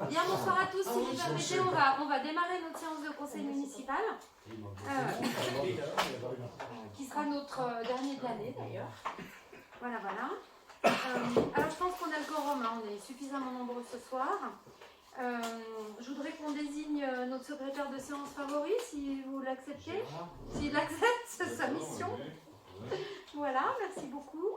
Bien, bonsoir à tous. Si vous permettez, on va démarrer notre séance de conseil municipal, qui sera notre dernier de l'année d'ailleurs. Voilà, voilà. Alors, je pense qu'on a le quorum, hein, on est suffisamment nombreux ce soir. Je voudrais qu'on désigne notre secrétaire de séance favori, si vous l'acceptez. S'il accepte sa mission. Voilà, merci beaucoup.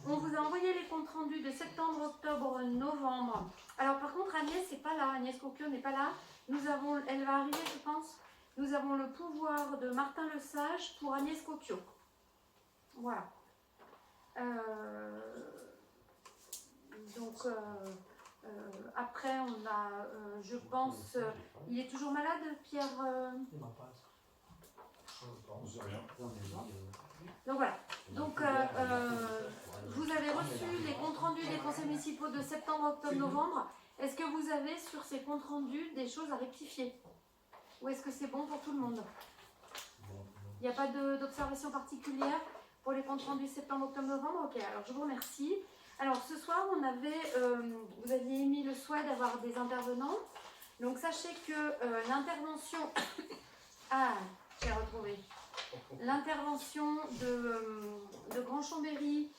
On vous a envoyé les comptes rendus de septembre, octobre, novembre. Alors par contre Agnès n'est pas là, Agnès Coquio n'est pas là. Elle va arriver je pense. Nous avons le pouvoir de Martin Lesage pour Agnès Coquio. Voilà. Donc après on a, je pense, il est toujours malade Pierre Donc voilà. Donc vous avez reçu les comptes rendus des conseils municipaux de septembre, octobre, novembre. Est-ce que vous avez sur ces comptes rendus des choses à rectifier? Ou est-ce que c'est bon pour tout le monde? Il n'y a pas d'observation particulière pour les comptes rendus septembre, octobre, novembre? Ok, alors je vous remercie. Alors ce soir, vous aviez émis le souhait d'avoir des intervenants. Donc sachez que l'intervention... Ah, j'ai retrouvé. L'intervention de Grand Chambéry,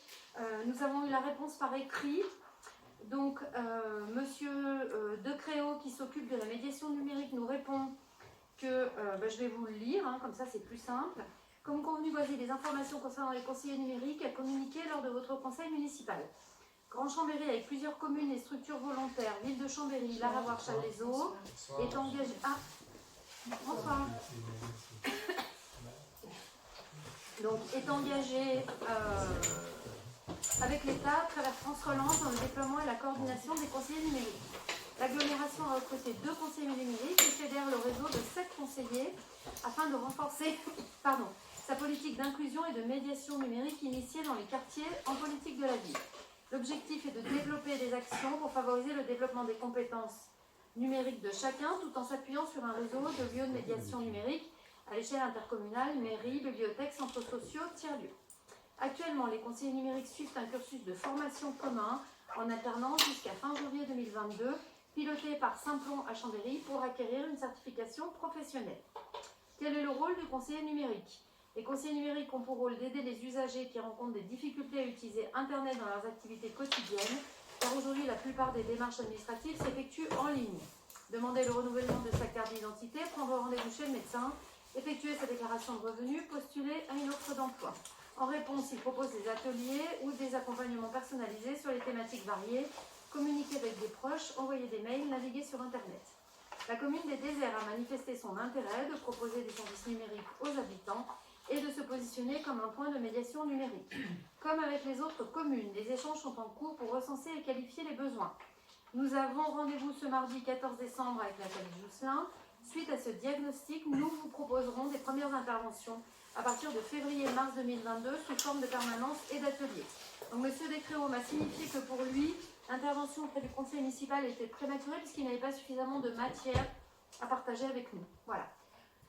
nous avons eu la réponse par écrit. Donc, monsieur Decréau, qui s'occupe de la médiation numérique, nous répond que, je vais vous le lire, hein, comme ça c'est plus simple. Comme convenu, voici des informations concernant les conseillers numériques à communiquer lors de votre conseil municipal. Grand Chambéry, avec plusieurs communes et structures volontaires, ville de Chambéry, Laravoir, Challes-les-Eaux, est engagé... Ah, bonsoir. Donc, est engagé avec l'État à travers France Relance dans le déploiement et la coordination des conseillers numériques. L'agglomération a recruté 2 conseillers numériques et fédère le réseau de 7 conseillers afin de renforcer sa politique d'inclusion et de médiation numérique initiée dans les quartiers en politique de la ville. L'objectif est de développer des actions pour favoriser le développement des compétences numériques de chacun tout en s'appuyant sur un réseau de lieux de médiation numérique à l'échelle intercommunale, mairie, bibliothèque, centres sociaux, tiers-lieux. Actuellement, les conseillers numériques suivent un cursus de formation commun en alternance jusqu'à fin janvier 2022, piloté par Simplon à Chambéry pour acquérir une certification professionnelle. Quel est le rôle du conseiller numérique? Les conseillers numériques ont pour rôle d'aider les usagers qui rencontrent des difficultés à utiliser Internet dans leurs activités quotidiennes, car aujourd'hui, la plupart des démarches administratives s'effectuent en ligne. Demander le renouvellement de sa carte d'identité, prendre rendez-vous chez le médecin, effectuer sa déclaration de revenus, postuler à une offre d'emploi. En réponse, il propose des ateliers ou des accompagnements personnalisés sur les thématiques variées, communiquer avec des proches, envoyer des mails, naviguer sur Internet. La commune des Déserts a manifesté son intérêt de proposer des services numériques aux habitants et de se positionner comme un point de médiation numérique. Comme avec les autres communes, des échanges sont en cours pour recenser et qualifier les besoins. Nous avons rendez-vous ce mardi 14 décembre avec Nathalie Jousselin. Suite à ce diagnostic, nous vous proposerons des premières interventions à partir de février-mars 2022 sous forme de permanence et d'atelier. Donc M. Decréau m'a signifié que pour lui, l'intervention auprès du conseil municipal était prématurée puisqu'il n'avait pas suffisamment de matière à partager avec nous. Voilà.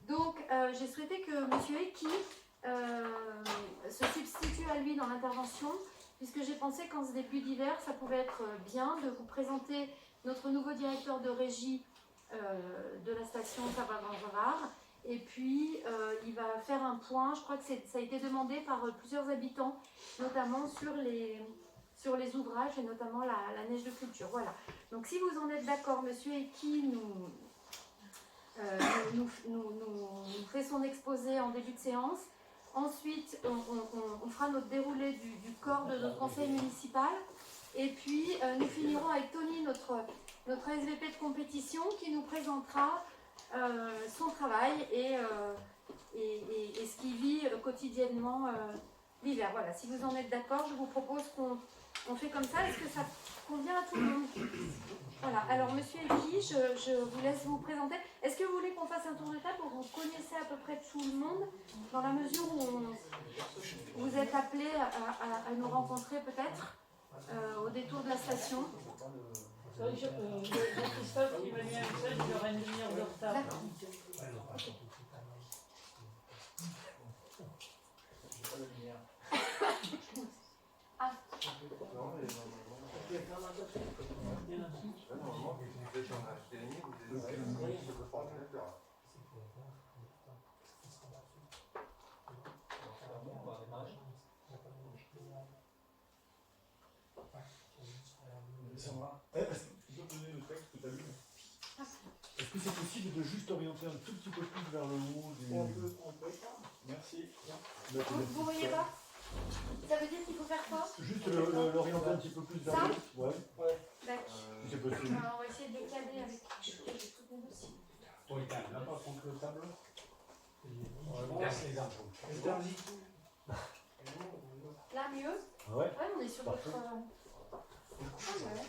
Donc j'ai souhaité que M. Eki se substitue à lui dans l'intervention puisque j'ai pensé qu'en ce début d'hiver, ça pouvait être bien de vous présenter notre nouveau directeur de régie de la station Savoie-Gavard. Et puis, il va faire un point, je crois que ça a été demandé par plusieurs habitants, notamment sur les ouvrages et notamment la neige de culture. Voilà. Donc, si vous en êtes d'accord, monsieur Eki nous fait son exposé en début de séance. Ensuite, on fera notre déroulé du corps de notre conseil municipal. Et puis, nous finirons avec Tony, notre SVP de compétition, qui nous présentera son travail et ce qu'il vit quotidiennement l'hiver. Voilà, si vous en êtes d'accord, je vous propose qu'on fait comme ça. Est-ce que ça convient à tout le monde? Voilà, alors monsieur Eki, je vous laisse vous présenter. Est-ce que vous voulez qu'on fasse un tour de table où vous connaissez à peu près tout le monde, dans la mesure où vous êtes appelés à nous rencontrer peut-être au détour de la station? Christophe qui m'a mis un message, il aura une demi-heure de retard. D'accord. Ah. donner le texte que tu as lu? Est-ce que c'est possible de juste orienter un tout petit peu plus vers le haut du... On peut. Merci. Vous voyez pas? Ça veut dire qu'il faut faire quoi? Juste l'orienter un petit peu plus vers le haut. Ouais. D'accord. C'est possible. Alors, on va essayer de décaler avec tout mon dossier. Oui, là par contre le tableau. Là, mieux? Ouais. Ouais, on est sur votre... Parfait. Ah ouais.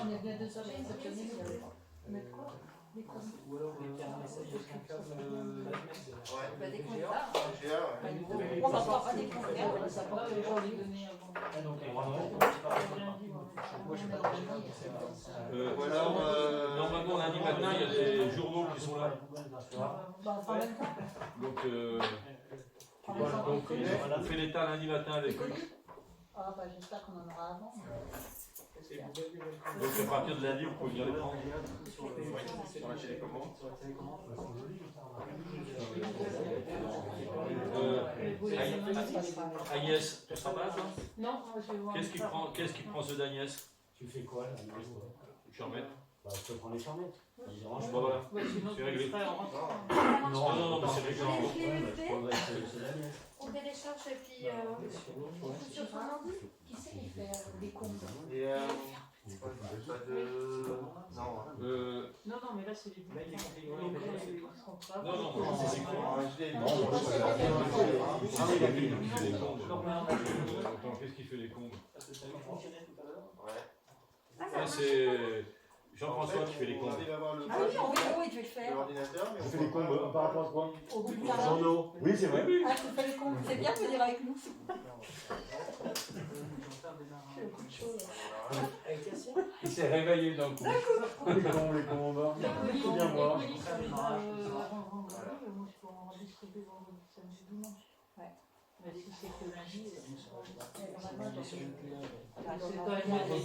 On est bien 2 heures réceptionnés. Mettre quoi? Ou alors message de 5 On va pas des conférences, ça porte les gens les données avant. Normalement, lundi matin, il y a des journaux qui sont là. Donc, on fait l'état lundi matin avec eux. Ah, bah, j'espère qu'on en aura avant. Donc, à partir de lundi, vous pouvez venir les prendre. Agnès, tu seras pas là, toi? Non, je vais voir. Qu'est-ce qui prend ceux d'Agnès? Tu fais quoi là? Charmette. Bah, je peux prendre les charmettes. Bon, voilà. C'est réglé. Non, Non, mais c'est réglé. on télécharge et puis on fout sur son ordi. Qui c'est qui fait des comptes? Non, mais là, c'est les Non, c'est quoi? Attends, qu'est-ce qui fait les comptes? Ça, c'est Jean-François qui fait les comptes. Ah oui, en vidéo, il devait le faire. Je fais les combes par rapport à quoi? Au bout de Journaux. Oui, c'est vrai. Ah, tu fais les comptes. C'est bien de venir avec nous. Il s'est réveillé d'un coup. Les combes. Les colis, C'est bien moi. les colis sur les moi, je peux en distribuer vendredi, samedi, dimanche. Ouais. Mais si c'est que lundi, Normalement, c'est quand même des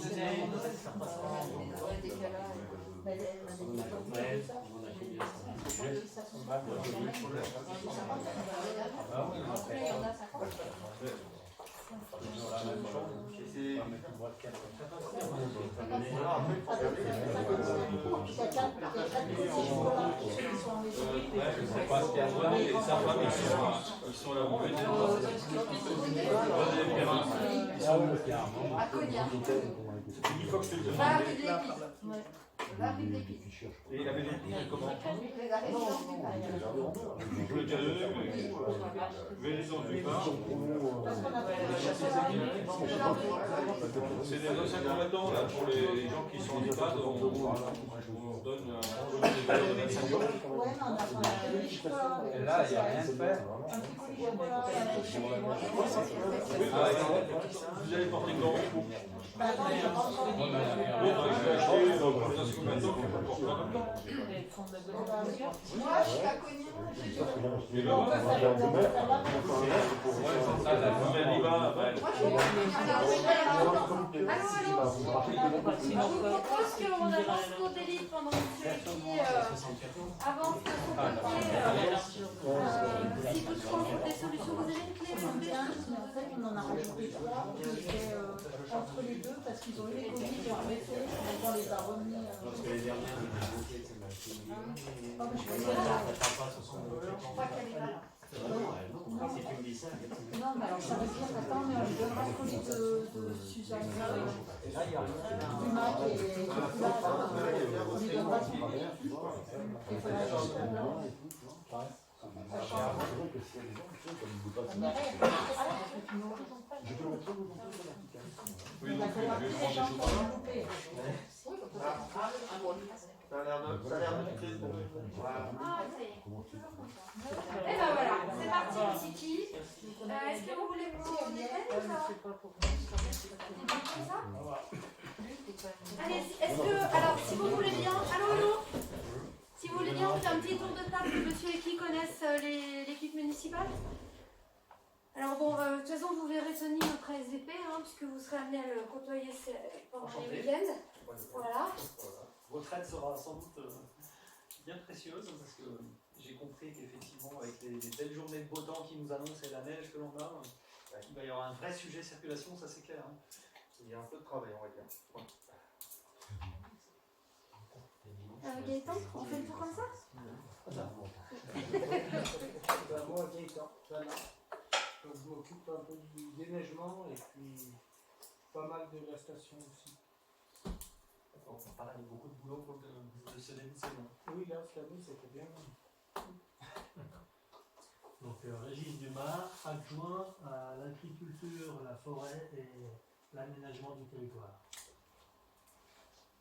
Ils sont là, vous venez. À Cognac. Une fois que je te le demande. Va rue de l'Épice. Va rue de l'Épice. Et la bénédiction, comment? La résidence du parc. Je peux le dire deux, mais résidence du parc. C'est des anciens combattants là, pour les gens qui sont en EHPAD, on donne des valeurs de médecine. Ouais, mais on a pas de chocolat. Là, il n'y a rien de faire. Un petit colis chocolat. Vous allez porter quand? Bah, attends, il y a pas encore. Bon, je vais acheter pour les anciens combattants qui vont porter en même temps. Moi, je suis à Cognac. Et là, On peut faire ouais, c'est ça, la nouvelle IVA, Moi, je suis Je vous propose qu'on avance nos délits pendant que celui avance de son côté. Si toutefois on trouve des solutions, vous avez une clé. 15, mais en fait on en a rajouté 3 qui étaient entre les deux parce qu'ils ont eu les Covid, ils ont arrêté, donc on les a remis. Parce que les dernières, on a monté, ça m'a fait. Oh, mais je Ouais, vois ça pas. passe pas sur son Je crois qu'elle est là. Non, si tu me dis ça, Non, mais alors ça veut dire, attends, mais on lui donnera le colis de Suzanne Et là, il y a rien. Dumas qui est là, on lui donnera son colis. Il faudra juste Oui, on donc a fait partie des gens qui ont loupé. Ça a l'air de piquer. Voilà. Ah, ça y est. Et ben voilà, c'est parti les Tiki. Est-ce que vous voulez qu'on détaille ou ça C'est pas pour moi, c'est pas C'est bon comme ça pour Allez, est-ce que, alors si vous voulez bien, allô, si vous voulez bien, on fait un petit tour de table de monsieur et qui connaissent l'équipe municipale. Alors bon, de toute façon, vous verrez Tony, notre SVP, puisque vous serez amené à le côtoyer pendant les week-ends. Voilà. Votre aide sera sans doute bien précieuse parce que j'ai compris qu'effectivement, avec les belles journées de beau temps qui nous annoncent et la neige que l'on a, il va y avoir un vrai sujet circulation, ça c'est clair. Hein. Il y a un peu de travail, on va dire. Gaëtan, on fait le tour comme ça? Moi, Gaëtan, je m'occupe un peu du déneigement et puis pas mal de la station aussi. On parle avec beaucoup de boulot pour de ce début de saison. Oui, là, cette année, c'était bien. Donc Régis Dumas, adjoint à l'agriculture, la forêt et l'aménagement du territoire.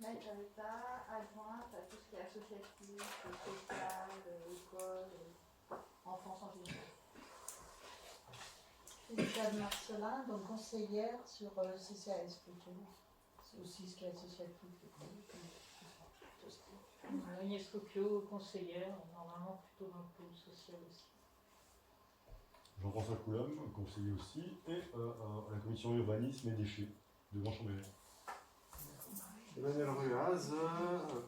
Maître Jaretta, adjointe à tout ce qui est associatif, social, école, enfance en général. Philippe Marcelin, donc conseillère sur CCAS plutôt. C'est aussi ce qui est associatif. Agnès Copio, conseillère, normalement plutôt dans le pôle social aussi. Jean-François Coulombe, conseiller aussi, et à la commission urbanisme et déchets de Grand-Chambéry. Emmanuel Ruaz,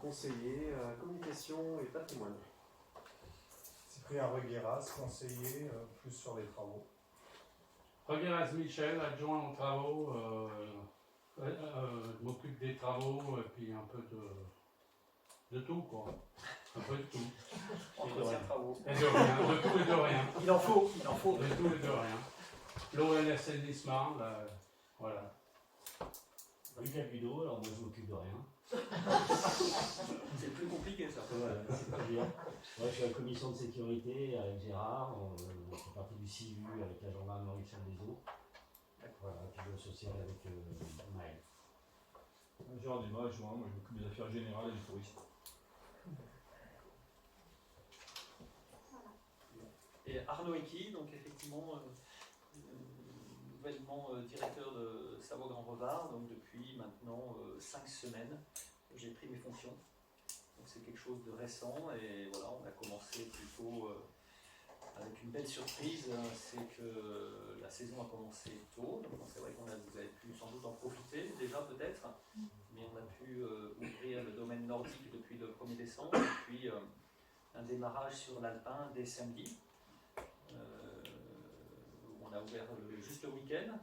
conseiller communication et patrimoine. Cyprien Regueras, conseiller plus sur les travaux. Regueras Michel, adjoint aux travaux, je m'occupe des travaux et puis un peu de tout quoi. Un peu de tout. Entretien travaux. Et de rien, de tout et de rien. Il en faut. De tout et de rien. L'eau et l'assainissement, là, voilà. Lucas Budeau, alors moi je m'occupe de rien. C'est plus compliqué ça. Voilà, c'est pas bien. Moi je suis à la commission de sécurité avec Gérard, on fait partie du CIVU avec la gendarmerie de Challes-des-Eaux. Voilà, puis le social avec Maël. Gérard Dumas, adjoint, moi je m'occupe des affaires générales et du tourisme. Et Arnaud Eki, donc effectivement nouvellement directeur de Savoie Grand Revard, donc depuis maintenant 5 semaines, j'ai pris mes fonctions. Donc c'est quelque chose de récent et voilà, on a commencé plutôt avec une belle surprise, c'est que la saison a commencé tôt, donc c'est vrai vous avez pu sans doute en profiter déjà peut-être, mais on a pu ouvrir le domaine nordique depuis le 1er décembre, et puis un démarrage sur l'Alpin dès samedi. On a ouvert juste le week-end,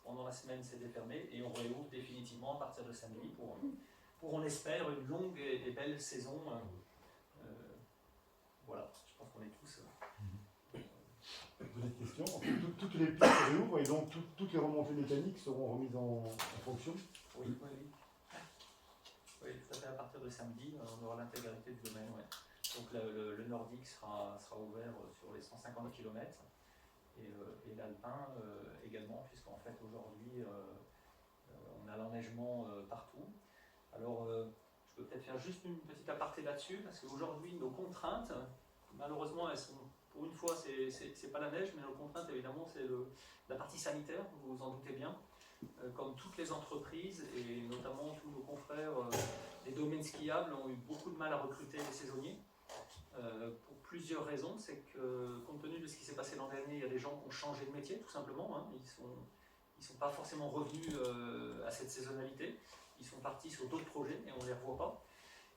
pendant la semaine c'était fermé et on réouvre définitivement à partir de samedi pour on espère une longue et belle saison. Voilà, je pense qu'on est tous. Petite question, en fait, toutes les pistes se réouvrent et donc toutes les remontées mécaniques seront remises en fonction. Oui, tout à fait, à partir de samedi, on aura l'intégralité du domaine. Ouais. Donc le nordique sera ouvert sur les 150 km et l'alpin également, puisqu'en fait aujourd'hui on a l'enneigement partout. Alors je peux peut-être faire juste une petite aparté là-dessus, parce qu'aujourd'hui nos contraintes, malheureusement elles sont, pour une fois c'est pas la neige, mais nos contraintes évidemment c'est la partie sanitaire, vous vous en doutez bien. Comme toutes les entreprises et notamment tous nos confrères des domaines skiables ont eu beaucoup de mal à recruter les saisonniers. Pour plusieurs raisons, c'est que compte tenu de ce qui s'est passé l'an dernier, il y a des gens qui ont changé de métier tout simplement, hein. Ils sont pas forcément revenus à cette saisonnalité, ils sont partis sur d'autres projets et on ne les revoit pas.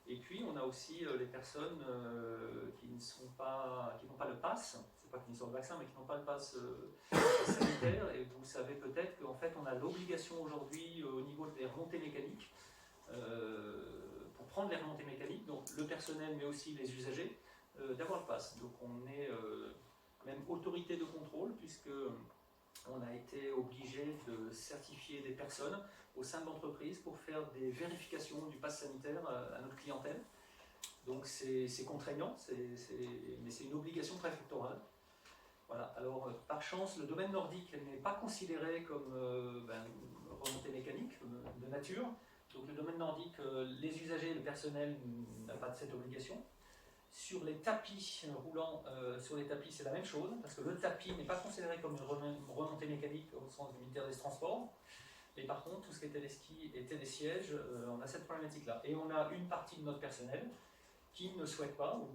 Et puis on a aussi les personnes qui n'ont pas le pass, c'est pas qui sont sur le vaccin mais qui n'ont pas le pass sanitaire. Et vous savez peut-être qu'en fait on a l'obligation aujourd'hui au niveau des remontées mécaniques, pour prendre les remontées mécaniques, donc le personnel mais aussi les usagers, d'avoir le pass. Donc on est même autorité de contrôle puisque on a été obligé de certifier des personnes au sein de l'entreprise pour faire des vérifications du pass sanitaire à notre clientèle. Donc c'est contraignant, mais c'est une obligation préfectorale. Voilà. Alors par chance, le domaine nordique n'est pas considéré comme remontée mécanique de nature. Donc le domaine nordique, les usagers et le personnel n'ont pas de cette obligation. Sur les tapis roulants, sur les tapis c'est la même chose, parce que le tapis n'est pas considéré comme une remontée mécanique au sens du ministère des Transports. Mais par contre, tout ce qui était les skis était des sièges, on a cette problématique-là. Et on a une partie de notre personnel qui ne souhaite pas, ou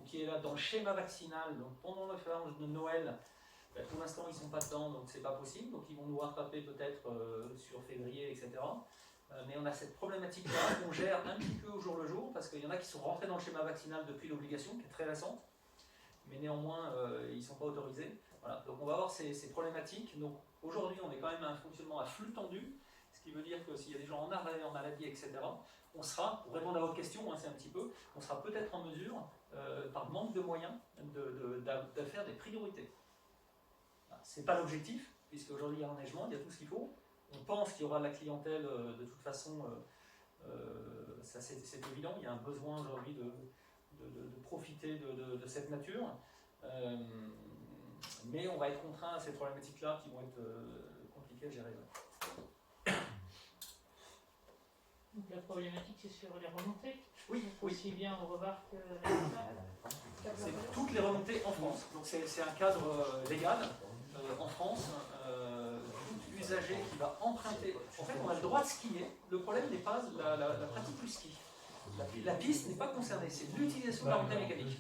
qui est là dans le schéma vaccinal. Donc pendant le phase de Noël, pour l'instant ils ne sont pas dedans, donc c'est pas possible. Donc ils vont nous rattraper peut-être sur février, etc. Mais on a cette problématique-là qu'on gère un petit peu au jour le jour, parce qu'il y en a qui sont rentrés dans le schéma vaccinal depuis l'obligation, qui est très récente, mais néanmoins ils ne sont pas autorisés. Voilà. Donc on va avoir ces problématiques. Donc aujourd'hui on est quand même à un fonctionnement à flux tendu, ce qui veut dire que s'il y a des gens en arrêt, en maladie, etc., on sera, pour répondre à votre question, hein, c'est un petit peu, on sera peut-être en mesure, par manque de moyens, de faire des priorités. Ce n'est pas l'objectif, puisque aujourd'hui il y a l'enneigement, il y a tout ce qu'il faut. On pense qu'il y aura de la clientèle de toute façon, ça c'est évident, il y a un besoin aujourd'hui de profiter de cette nature. Mais on va être contraint à ces problématiques-là qui vont être compliquées à gérer. Donc la problématique c'est sur les remontées. Oui, aussi bien on remarque c'est toutes les remontées en France. Donc c'est un cadre légal en France. Tout usager qui va emprunter. En fait, on a le droit de skier. Le problème n'est pas la pratique du ski. La piste n'est pas concernée. C'est l'utilisation de la remontée mécanique.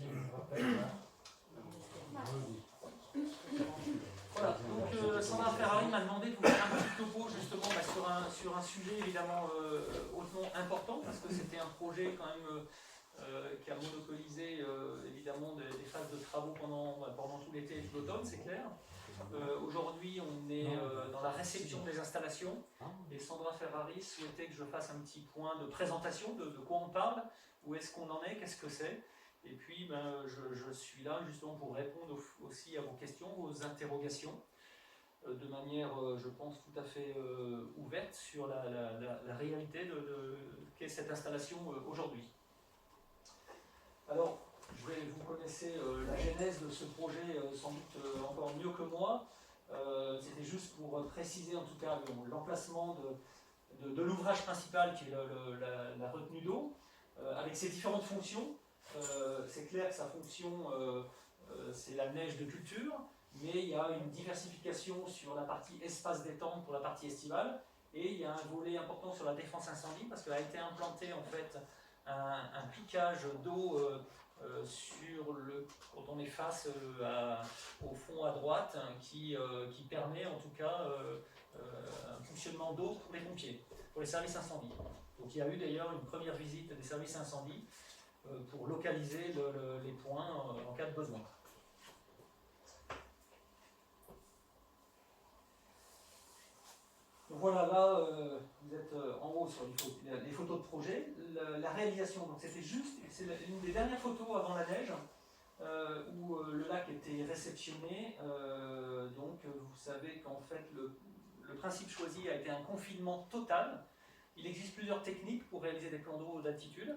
Voilà, donc Sandra Ferrari m'a demandé de vous faire un petit topo justement sur un sujet évidemment hautement important, parce que c'était un projet quand même qui a monopolisé évidemment des phases de travaux pendant tout l'été et tout l'automne, c'est clair. Aujourd'hui on est dans la réception des installations et Sandra Ferrari souhaitait que je fasse un petit point de présentation de quoi on parle, où est-ce qu'on en est, qu'est-ce que c'est. Et puis, je suis là justement pour répondre aussi à vos questions, vos interrogations, de manière, je pense, tout à fait ouverte sur la réalité de qu'est cette installation aujourd'hui. Alors, vous connaissez la genèse de ce projet sans doute encore mieux que moi. C'était juste pour préciser en tout cas l'emplacement de l'ouvrage principal qui est la retenue d'eau, avec ses différentes fonctions. C'est clair que sa fonction, c'est la neige de culture, mais il y a une diversification sur la partie espace détente pour la partie estivale, et il y a un volet important sur la défense incendie, parce qu'il a été implanté en fait un piquage d'eau quand on est face au fond à droite, qui permet en tout cas un fonctionnement d'eau pour les pompiers, pour les services incendie. Donc il y a eu d'ailleurs une première visite des services incendie pour localiser les points en cas de besoin. Donc voilà, là, vous êtes en haut sur les photos de projet. La réalisation, donc c'était juste, c'est une des dernières photos avant la neige, où le lac était réceptionné. Donc vous savez qu'en fait, le principe choisi a été un confinement total. Il existe plusieurs techniques pour réaliser des plans d'eau d'altitude.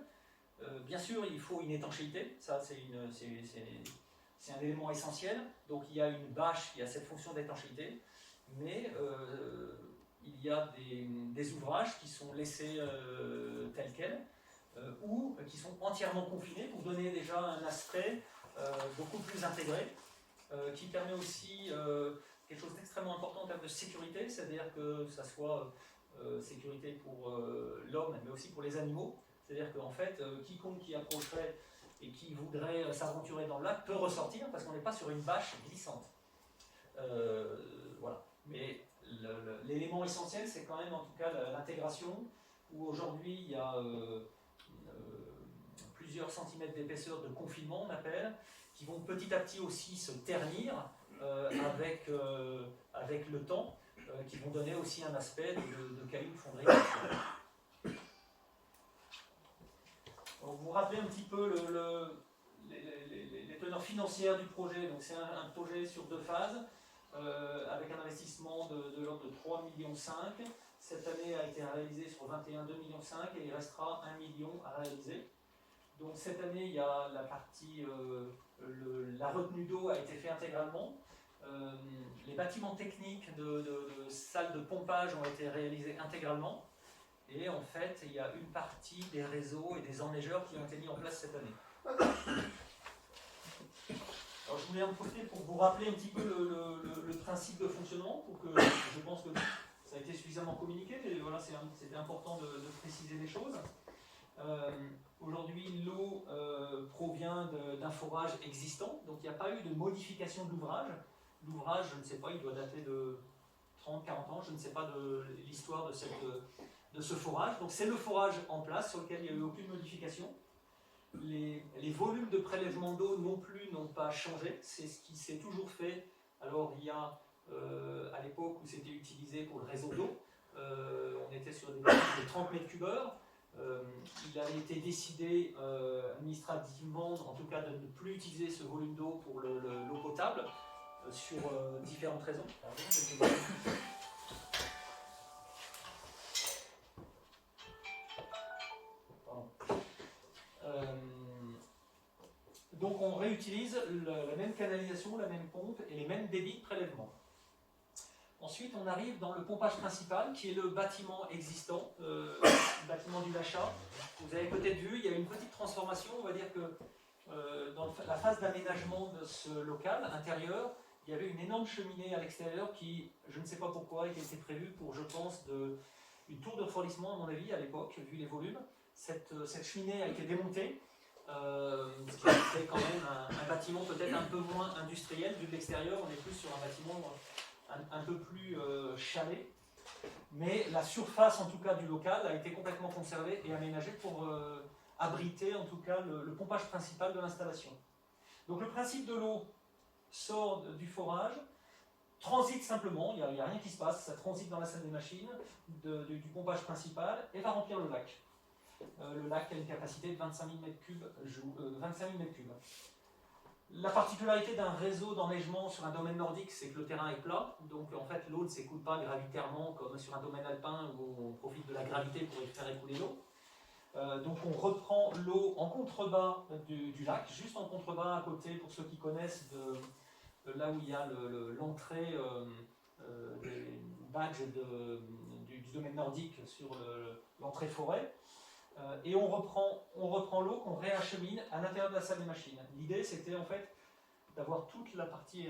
Bien sûr, il faut une étanchéité, ça c'est un élément essentiel. Donc il y a une bâche qui a cette fonction d'étanchéité, mais il y a des ouvrages qui sont laissés tels quels, ou qui sont entièrement confinés pour donner déjà un aspect beaucoup plus intégré, qui permet aussi quelque chose d'extrêmement important en termes de sécurité, c'est-à-dire que ça soit sécurité pour l'homme, mais aussi pour les animaux. C'est-à-dire qu'en fait, quiconque qui approcherait et qui voudrait s'aventurer dans le lac peut ressortir parce qu'on n'est pas sur une bâche glissante. Voilà. Mais l'élément essentiel, c'est quand même en tout cas l'intégration, où aujourd'hui il y a plusieurs centimètres d'épaisseur de confinement, on appelle, qui vont petit à petit aussi se ternir avec le temps, qui vont donner aussi un aspect de cailloux de fonderie. Donc, vous vous rappelez un petit peu les teneurs financières du projet. Donc c'est un projet sur 2 phases, avec un investissement de l'ordre de 3,5 millions. Cette année a été réalisé sur 21, 2,5 millions et il restera 1 million à réaliser. Donc cette année, il y a la partie, la retenue d'eau a été faite intégralement. Les bâtiments techniques de salles de pompage ont été réalisés intégralement. Et en fait, il y a une partie des réseaux et des enneigeurs qui ont été mis en place cette année. Alors je voulais en profiter pour vous rappeler un petit peu le principe de fonctionnement, pour que je pense que ça a été suffisamment communiqué, mais voilà, c'était important de préciser les choses. Aujourd'hui, l'eau provient d'un forage existant, donc il n'y a pas eu de modification de l'ouvrage. L'ouvrage, je ne sais pas, il doit dater de 30, 40 ans, je ne sais pas de l'histoire de ce forage. Donc c'est le forage en place sur lequel il n'y a eu aucune modification. Les volumes de prélèvement d'eau non plus n'ont pas changé, c'est ce qui s'est toujours fait. Alors il y a, à l'époque où c'était utilisé pour le réseau d'eau, on était sur des volumes de 30 mètres cubes heure. Il a été décidé administrativement, en tout cas, de ne plus utiliser ce volume d'eau pour l'eau potable, sur différentes raisons. Donc on réutilise la même canalisation, la même pompe et les mêmes débits de prélèvement. Ensuite, on arrive dans le pompage principal, qui est le bâtiment existant, le bâtiment du Lachat. Vous avez peut-être vu, il y a une petite transformation. On va dire que dans la phase d'aménagement de ce local intérieur, il y avait une énorme cheminée à l'extérieur qui, je ne sais pas pourquoi, était prévue pour, je pense, une tour de refroidissement, à mon avis, à l'époque, vu les volumes. Cette cheminée a été démontée, ce qui fait quand même un bâtiment peut-être un peu moins industriel. Vu de l'extérieur, on est plus sur un bâtiment un peu plus chalet, mais la surface en tout cas du local a été complètement conservée et aménagée pour abriter en tout cas le pompage principal de l'installation. Donc le principe de l'eau sort du forage, transite simplement, il n'y a rien qui se passe, ça transite dans la salle des machines du pompage principal et va remplir le lac. Le lac a une capacité de 25 000 m3. La particularité d'un réseau d'enneigement sur un domaine nordique, c'est que le terrain est plat, donc en fait l'eau ne s'écoule pas gravitairement comme sur un domaine alpin où on profite de la gravité pour y faire écouler l'eau. Donc on reprend l'eau en contrebas du lac, juste en contrebas à côté, pour ceux qui connaissent, de là où il y a l'entrée des badges du domaine nordique sur l'entrée forêt. Et on reprend l'eau qu'on réachemine à l'intérieur de la salle des machines. L'idée, c'était en fait d'avoir toute la partie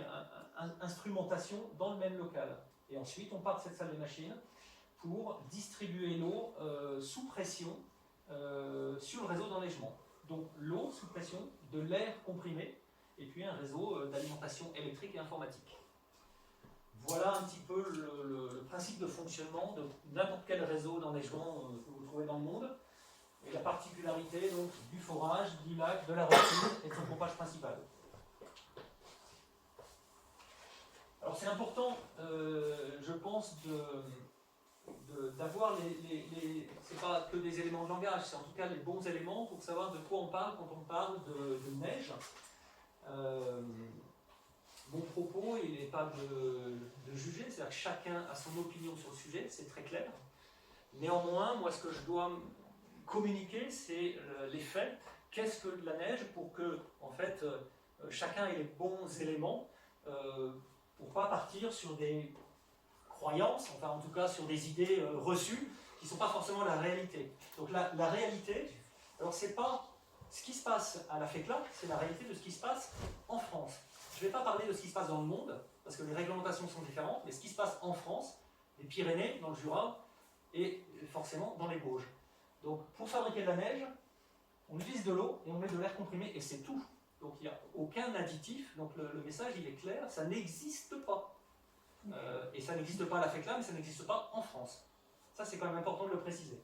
instrumentation dans le même local. Et ensuite, on part de cette salle des machines pour distribuer l'eau sous pression sur le réseau d'enneigement. Donc l'eau sous pression, de l'air comprimé, et puis un réseau d'alimentation électrique et informatique. Voilà un petit peu le principe de fonctionnement de n'importe quel réseau d'enneigement que vous trouvez dans le monde. Et la particularité donc, du forage, du lac, de la retenue et de son pompage principal. Alors c'est important, je pense, d'avoir c'est pas que des éléments de langage, c'est en tout cas les bons éléments pour savoir de quoi on parle quand on parle de neige. Mon propos, il n'est pas de juger, c'est-à-dire que chacun a son opinion sur le sujet, c'est très clair. Néanmoins, moi ce que je dois communiquer, c'est les faits. Qu'est-ce que de la neige, pour que en fait, chacun ait les bons éléments pour ne pas partir sur des croyances, enfin en tout cas sur des idées reçues qui ne sont pas forcément la réalité. Donc la réalité, alors c'est pas ce qui se passe à la FECLA, c'est la réalité de ce qui se passe en France. Je ne vais pas parler de ce qui se passe dans le monde, parce que les réglementations sont différentes, mais ce qui se passe en France, les Pyrénées, dans le Jura, et forcément dans les Bauges. Donc pour fabriquer de la neige, on utilise de l'eau et on met de l'air comprimé et c'est tout. Donc il n'y a aucun additif, donc le message il est clair, ça n'existe pas. Et ça n'existe pas à la FECLA, mais ça n'existe pas en France. Ça c'est quand même important de le préciser.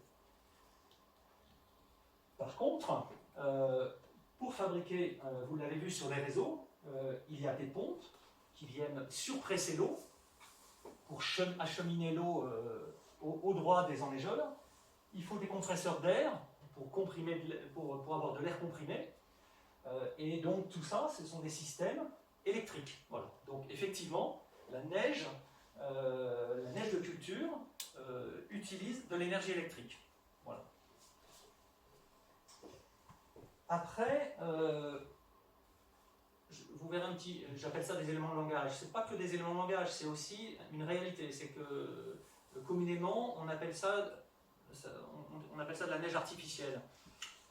Par contre, pour fabriquer, vous l'avez vu sur les réseaux, il y a des pompes qui viennent surpresser l'eau pour acheminer l'eau au droit des enneigeurs. Il faut des compresseurs d'air pour avoir de l'air comprimé. Et donc tout ça, ce sont des systèmes électriques. Voilà. Donc effectivement, la neige de culture utilise de l'énergie électrique. Voilà. Après, vous verrez un petit, j'appelle ça des éléments de langage. C'est pas que des éléments de langage, c'est aussi une réalité. C'est que communément, on appelle ça de la neige artificielle.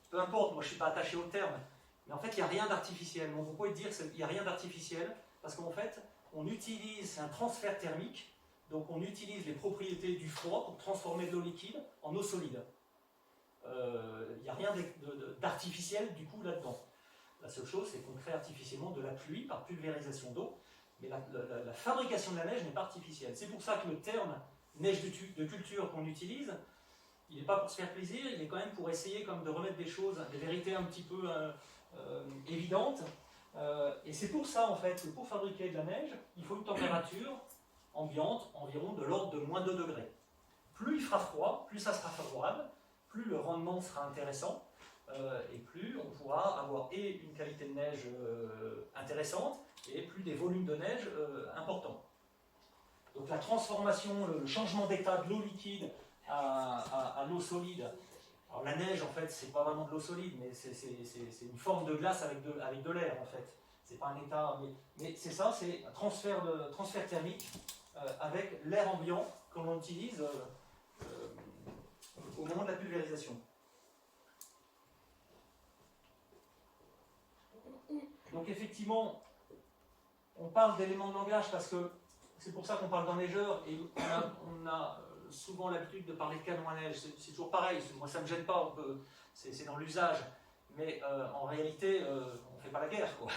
Peu importe, moi je ne suis pas attaché au terme, mais en fait il n'y a rien d'artificiel. Bon, vous pouvez dire qu'il n'y a rien d'artificiel parce qu'en fait on utilise un transfert thermique, donc on utilise les propriétés du froid pour transformer de l'eau liquide en eau solide. Il n'y a rien d'artificiel du coup là-dedans. La seule chose c'est qu'on crée artificiellement de la pluie par pulvérisation d'eau, mais la fabrication de la neige n'est pas artificielle. C'est pour ça que le terme neige de culture qu'on utilise, il n'est pas pour se faire plaisir, il est quand même pour essayer comme de remettre des choses, des vérités un petit peu évidentes. Et c'est pour ça en fait que pour fabriquer de la neige, il faut une température ambiante environ de l'ordre de moins 2 degrés. Plus il fera froid, plus ça sera favorable, plus le rendement sera intéressant, et plus on pourra avoir et une qualité de neige intéressante, et plus des volumes de neige importants. Donc la transformation, le changement d'état de l'eau liquide à l'eau solide. Alors la neige en fait c'est pas vraiment de l'eau solide, mais c'est une forme de glace avec de l'air en fait. C'est pas un état, mais c'est ça, c'est un transfert thermique avec l'air ambiant que l'on utilise au moment de la pulvérisation. Donc effectivement, on parle d'éléments de langage parce que c'est pour ça qu'on parle d'enneigeurs et on a souvent l'habitude de parler de canon à neige. C'est toujours pareil, moi ça ne me gêne pas, c'est dans l'usage, mais en réalité on ne fait pas la guerre, quoi.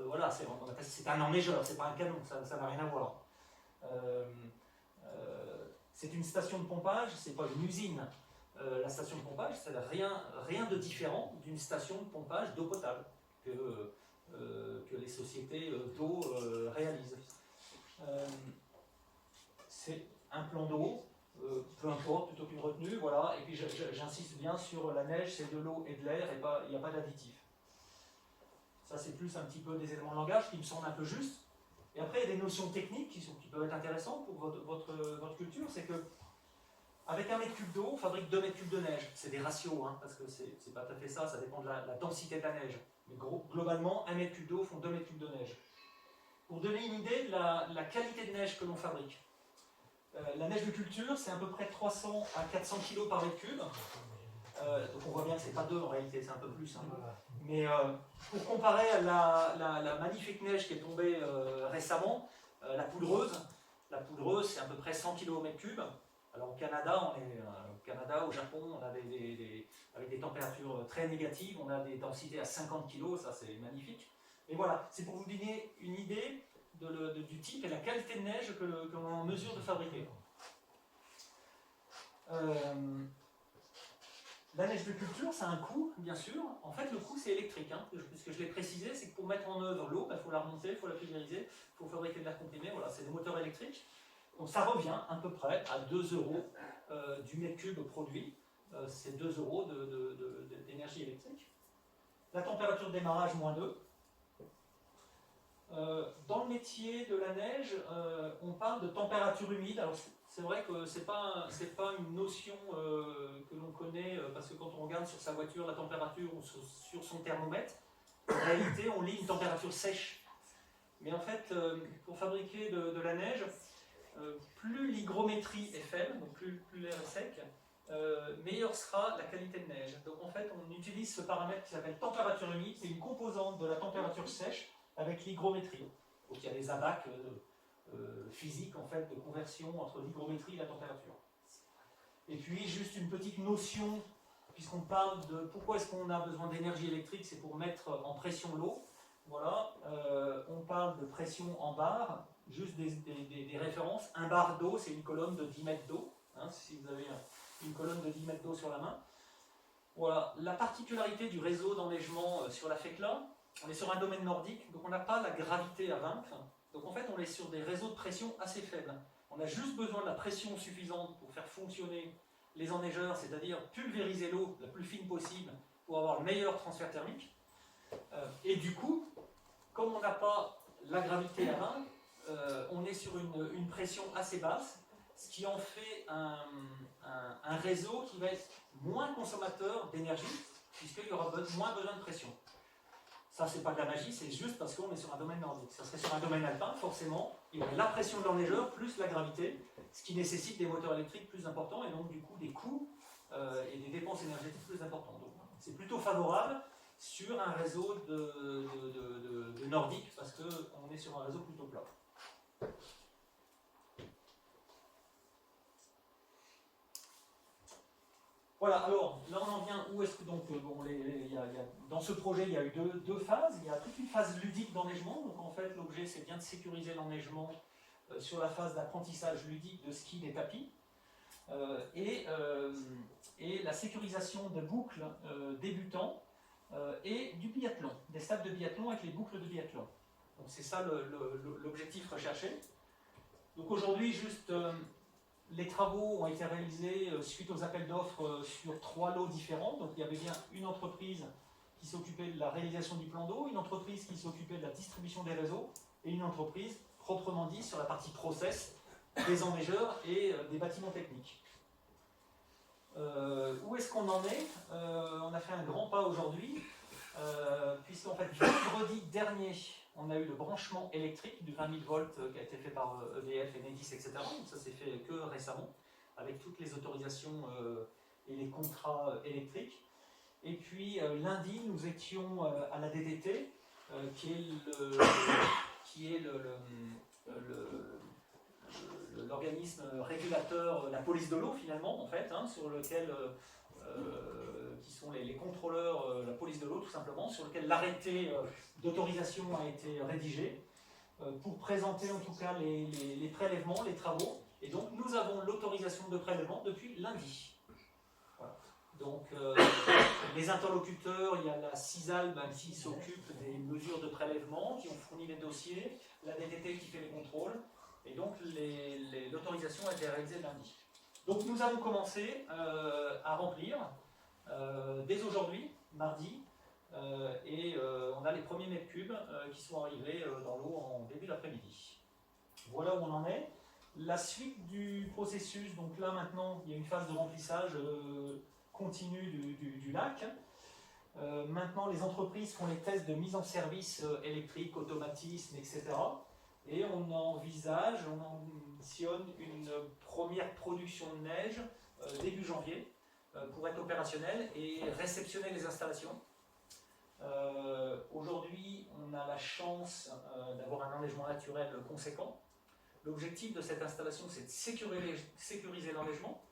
Voilà, c'est un enneigeur, c'est pas un canon, ça n'a rien à voir. C'est une station de pompage, c'est pas une usine. La station de pompage, c'est rien de différent d'une station de pompage d'eau potable que les sociétés d'eau réalisent. C'est un plan d'eau, peu importe, plutôt qu'une retenue, voilà. Et puis j'insiste bien sur la neige, c'est de l'eau et de l'air, et il n'y a pas d'additif. Ça c'est plus un petit peu des éléments de langage qui me semblent un peu justes. Et après il y a des notions techniques qui peuvent être intéressantes pour votre culture, c'est que avec 1 mètre cube d'eau, on fabrique 2 mètres cubes de neige. C'est des ratios, hein, parce que c'est pas tout à fait ça, ça dépend de la densité de la neige. Mais globalement, 1 mètre cube d'eau font 2 mètres cubes de neige. Pour donner une idée de la qualité de neige que l'on fabrique, la neige de culture, c'est à peu près 300 à 400 kg par mètre cube. Donc on voit bien que c'est pas 2 en réalité, c'est un peu plus. Hein. Mais pour comparer à la magnifique neige qui est tombée récemment, la poudreuse c'est à peu près 100 kg au mètre cube. Alors au Canada, au Japon, on a avec des températures très négatives, on a des densités à 50 kg, ça c'est magnifique. Et voilà, c'est pour vous donner une idée du type et la qualité de neige que l'on est en mesure de fabriquer. La neige de culture, ça a un coût, bien sûr. En fait, le coût, c'est électrique. Hein. Ce que je l'ai précisé, c'est que pour mettre en œuvre l'eau, il faut la remonter, il faut la pulvériser, il faut fabriquer de l'air comprimé. Voilà, c'est des moteurs électriques. Donc ça revient à peu près à 2 € du mètre cube produit. C'est 2 € d'énergie électrique. La température de démarrage, -2. Dans le métier de la neige, on parle de température humide. Alors c'est vrai que c'est pas une notion que l'on connaît parce que quand on regarde sur sa voiture la température ou sur son thermomètre, en réalité on lit une température sèche. Mais en fait, pour fabriquer de la neige, plus l'hygrométrie est faible, donc plus l'air est sec, meilleure sera la qualité de neige. Donc en fait, on utilise ce paramètre qui s'appelle température humide, c'est une composante de la température sèche avec l'hygrométrie. Donc il y a des abacs physiques en fait de conversion entre l'hygrométrie et la température. Et puis juste une petite notion, puisqu'on parle de pourquoi est-ce qu'on a besoin d'énergie électrique, c'est pour mettre en pression l'eau. Voilà, on parle de pression en bar, juste des références. Un bar d'eau, c'est une colonne de 10 mètres d'eau. Hein, si vous avez une colonne de 10 mètres d'eau sur la main. Voilà, la particularité du réseau d'enneigement sur la FECLA, on est sur un domaine nordique, donc on n'a pas la gravité à vaincre. Donc en fait, on est sur des réseaux de pression assez faibles. On a juste besoin de la pression suffisante pour faire fonctionner les enneigeurs, c'est-à-dire pulvériser l'eau la plus fine possible pour avoir le meilleur transfert thermique. Et du coup, comme on n'a pas la gravité à vaincre, on est sur une pression assez basse, ce qui en fait un réseau qui va être moins consommateur d'énergie, puisqu'il y aura moins besoin de pression. Ça, c'est pas de la magie, c'est juste parce qu'on est sur un domaine nordique. Ça serait sur un domaine alpin, forcément, il y aurait la pression de l'enneigeur plus la gravité, ce qui nécessite des moteurs électriques plus importants et donc du coup des coûts et des dépenses énergétiques plus importantes. Donc, c'est plutôt favorable sur un réseau de nordique parce qu'on est sur un réseau plutôt plat. Voilà, alors là on en vient, où est-ce que donc, dans ce projet il y a eu deux phases, il y a toute une phase ludique d'enneigement, donc en fait l'objet c'est bien de sécuriser l'enneigement sur la phase d'apprentissage ludique de ski des tapis, et la sécurisation de boucles débutants et du biathlon, des stades de biathlon avec les boucles de biathlon. Donc c'est ça l'objectif recherché. Donc aujourd'hui juste... les travaux ont été réalisés suite aux appels d'offres sur 3 lots différents. Donc il y avait bien une entreprise qui s'occupait de la réalisation du plan d'eau, une entreprise qui s'occupait de la distribution des réseaux et une entreprise proprement dit sur la partie process des enneigeurs et des bâtiments techniques. Où est-ce qu'on en est? On a fait un grand pas aujourd'hui, puisqu'en fait vendredi dernier, on a eu le branchement électrique du 20 000 volts qui a été fait par EDF, Enedis, etc. Donc ça s'est fait que récemment, avec toutes les autorisations et les contrats électriques. Et puis lundi, nous étions à la DDT, qui est l'organisme régulateur, la police de l'eau finalement, en fait, hein, sur lequel... qui sont les contrôleurs, la police de l'eau tout simplement, sur lequel l'arrêté d'autorisation a été rédigé, pour présenter en tout cas les prélèvements, les travaux, et donc nous avons l'autorisation de prélèvement depuis lundi. Voilà. Donc les interlocuteurs, il y a la CISAL qui s'occupe des mesures de prélèvement, qui ont fourni les dossiers, la DDT qui fait les contrôles, et donc l'autorisation a été réalisée lundi. Donc nous avons commencé à remplir dès aujourd'hui, mardi, et on a les premiers mètres cubes qui sont arrivés dans l'eau en début d'après-midi. Voilà où on en est. La suite du processus, donc là maintenant il y a une phase de remplissage continu du lac. Maintenant les entreprises font les tests de mise en service électrique, automatisme, etc. Et on envisage, on ambitionne une première production de neige début janvier pour être opérationnel et réceptionner les installations. Aujourd'hui, on a la chance d'avoir un enneigement naturel conséquent. L'objectif de cette installation, c'est de sécuriser l'enneigement.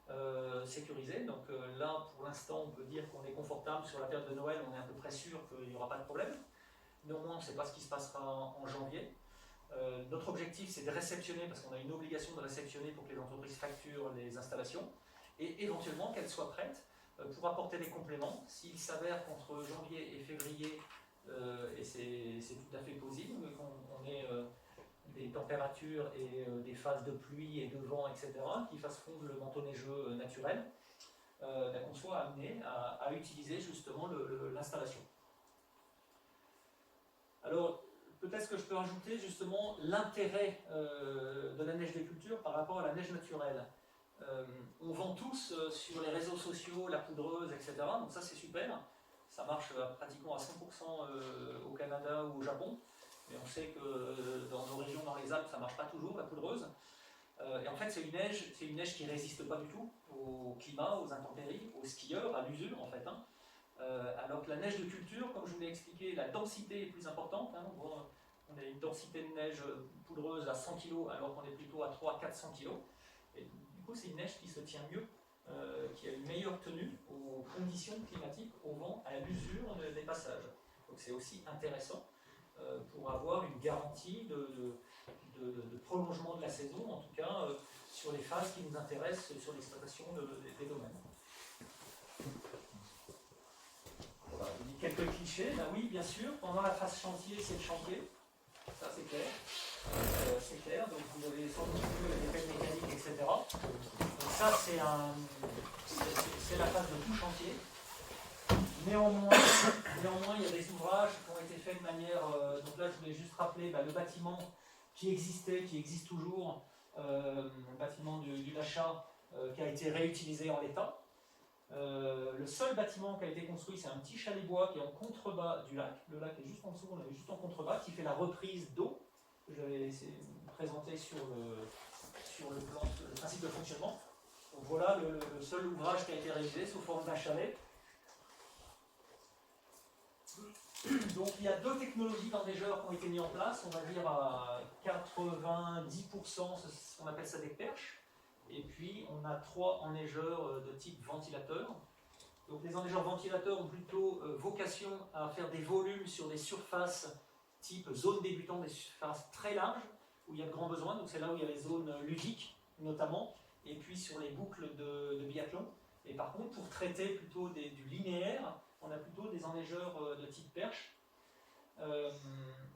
Donc là, pour l'instant, on peut dire qu'on est confortable sur la période de Noël, on est à peu près sûr qu'il n'y aura pas de problème. Néanmoins, on ne sait pas ce qui se passera en janvier. Notre objectif, c'est de réceptionner, parce qu'on a une obligation de réceptionner pour que les entreprises facturent les installations, et éventuellement qu'elles soient prêtes pour apporter des compléments. S'il s'avère qu'entre janvier et février, et c'est tout à fait possible, qu'on ait des températures et des phases de pluie et de vent, etc., qui fassent fondre le manteau neigeux naturel, qu'on soit amené à utiliser justement l'installation. Alors, peut-être que je peux rajouter justement l'intérêt de la neige des cultures par rapport à la neige naturelle. On vend tous sur les réseaux sociaux la poudreuse, etc. Donc ça c'est super. Ça marche pratiquement à 100% au Canada ou au Japon. Mais on sait que dans nos régions, dans les Alpes, ça ne marche pas toujours, la poudreuse. Et en fait, c'est une neige qui ne résiste pas du tout au climat, aux intempéries, aux skieurs, à l'usure en fait. Hein. Alors que la neige de culture, comme je vous l'ai expliqué, la densité est plus importante. Hein. On a une densité de neige poudreuse à 100 kg alors qu'on est plutôt à 300-400 kg. Et du coup, c'est une neige qui se tient mieux, qui a une meilleure tenue aux conditions climatiques, au vent, à l'usure des passages. Donc c'est aussi intéressant pour avoir une garantie de prolongement de la saison, en tout cas sur les phases qui nous intéressent sur l'exploitation des domaines. quelques clichés. Ben oui, bien sûr, pendant la phase chantier, c'est le chantier. Ça, c'est clair. C'est clair. Donc, vous avez sans doute vu les effets mécaniques, etc. Donc, ça, c'est la phase de tout chantier. Néanmoins, il y a des ouvrages qui ont été faits de manière... donc là, je voulais juste rappeler le bâtiment qui existait, qui existe toujours, le bâtiment du Lachat, qui a été réutilisé en l'état. Le seul bâtiment qui a été construit, c'est un petit chalet bois qui est en contrebas du lac. Le lac est juste en dessous, on est juste en contrebas, qui fait la reprise d'eau. J'avais présenté sur le plan, le principe de fonctionnement. Donc voilà le seul ouvrage qui a été réalisé sous forme d'un chalet. Donc il y a 2 technologies d'enneigeurs qui ont été mises en place, on va dire à 90%, on appelle ça des perches. Et puis on a 3 enneigeurs de type ventilateur. Donc les enneigeurs ventilateurs ont plutôt vocation à faire des volumes sur des surfaces type zone débutante, des surfaces très larges, où il y a de grands besoins, donc c'est là où il y a les zones ludiques notamment, et puis sur les boucles de biathlon. Et par contre, pour traiter plutôt du linéaire, on a plutôt des enneigeurs de type perche.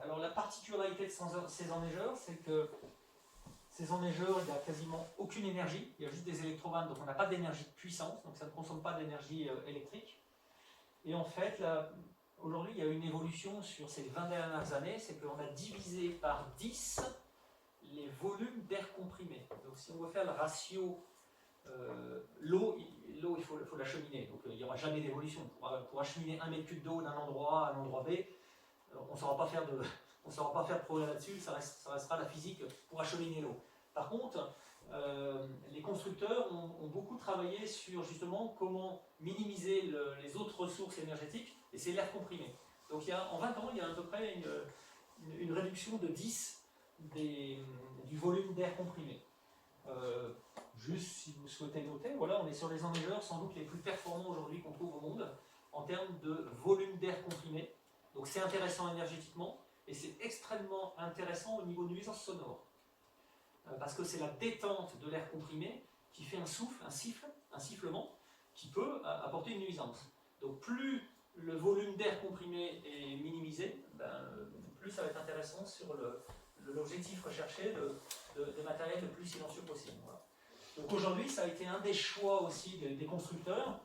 Alors la particularité de ces enneigeurs, c'est que ces enneigeurs, il n'y a quasiment aucune énergie, il y a juste des électrovannes, donc on n'a pas d'énergie de puissance, donc ça ne consomme pas d'énergie électrique. Et en fait, aujourd'hui, il y a une évolution sur ces 20 dernières années, c'est qu'on a divisé par 10 les volumes d'air comprimé. Donc si on veut faire le ratio, l'eau, il faut l'acheminer, donc il n'y aura jamais d'évolution. Pour acheminer 1 m3 d'eau d'un endroit à un endroit B, on ne saura pas faire de progrès là-dessus, ça restera la physique pour acheminer l'eau. Par contre, les constructeurs ont beaucoup travaillé sur justement comment minimiser les autres ressources énergétiques, et c'est l'air comprimé. Donc en 20 ans, il y a à peu près une réduction de 10 du volume d'air comprimé. Juste si vous souhaitez noter, voilà, on est sur les enneigeurs sans doute les plus performants aujourd'hui qu'on trouve au monde en termes de volume d'air comprimé. Donc c'est intéressant énergétiquement et c'est extrêmement intéressant au niveau de nuisance sonore. Parce que c'est la détente de l'air comprimé qui fait un sifflement qui peut apporter une nuisance. Donc plus le volume d'air comprimé est minimisé, plus ça va être intéressant sur l'objectif recherché de matériel le plus silencieux possible. Voilà. Donc aujourd'hui, ça a été un des choix aussi des constructeurs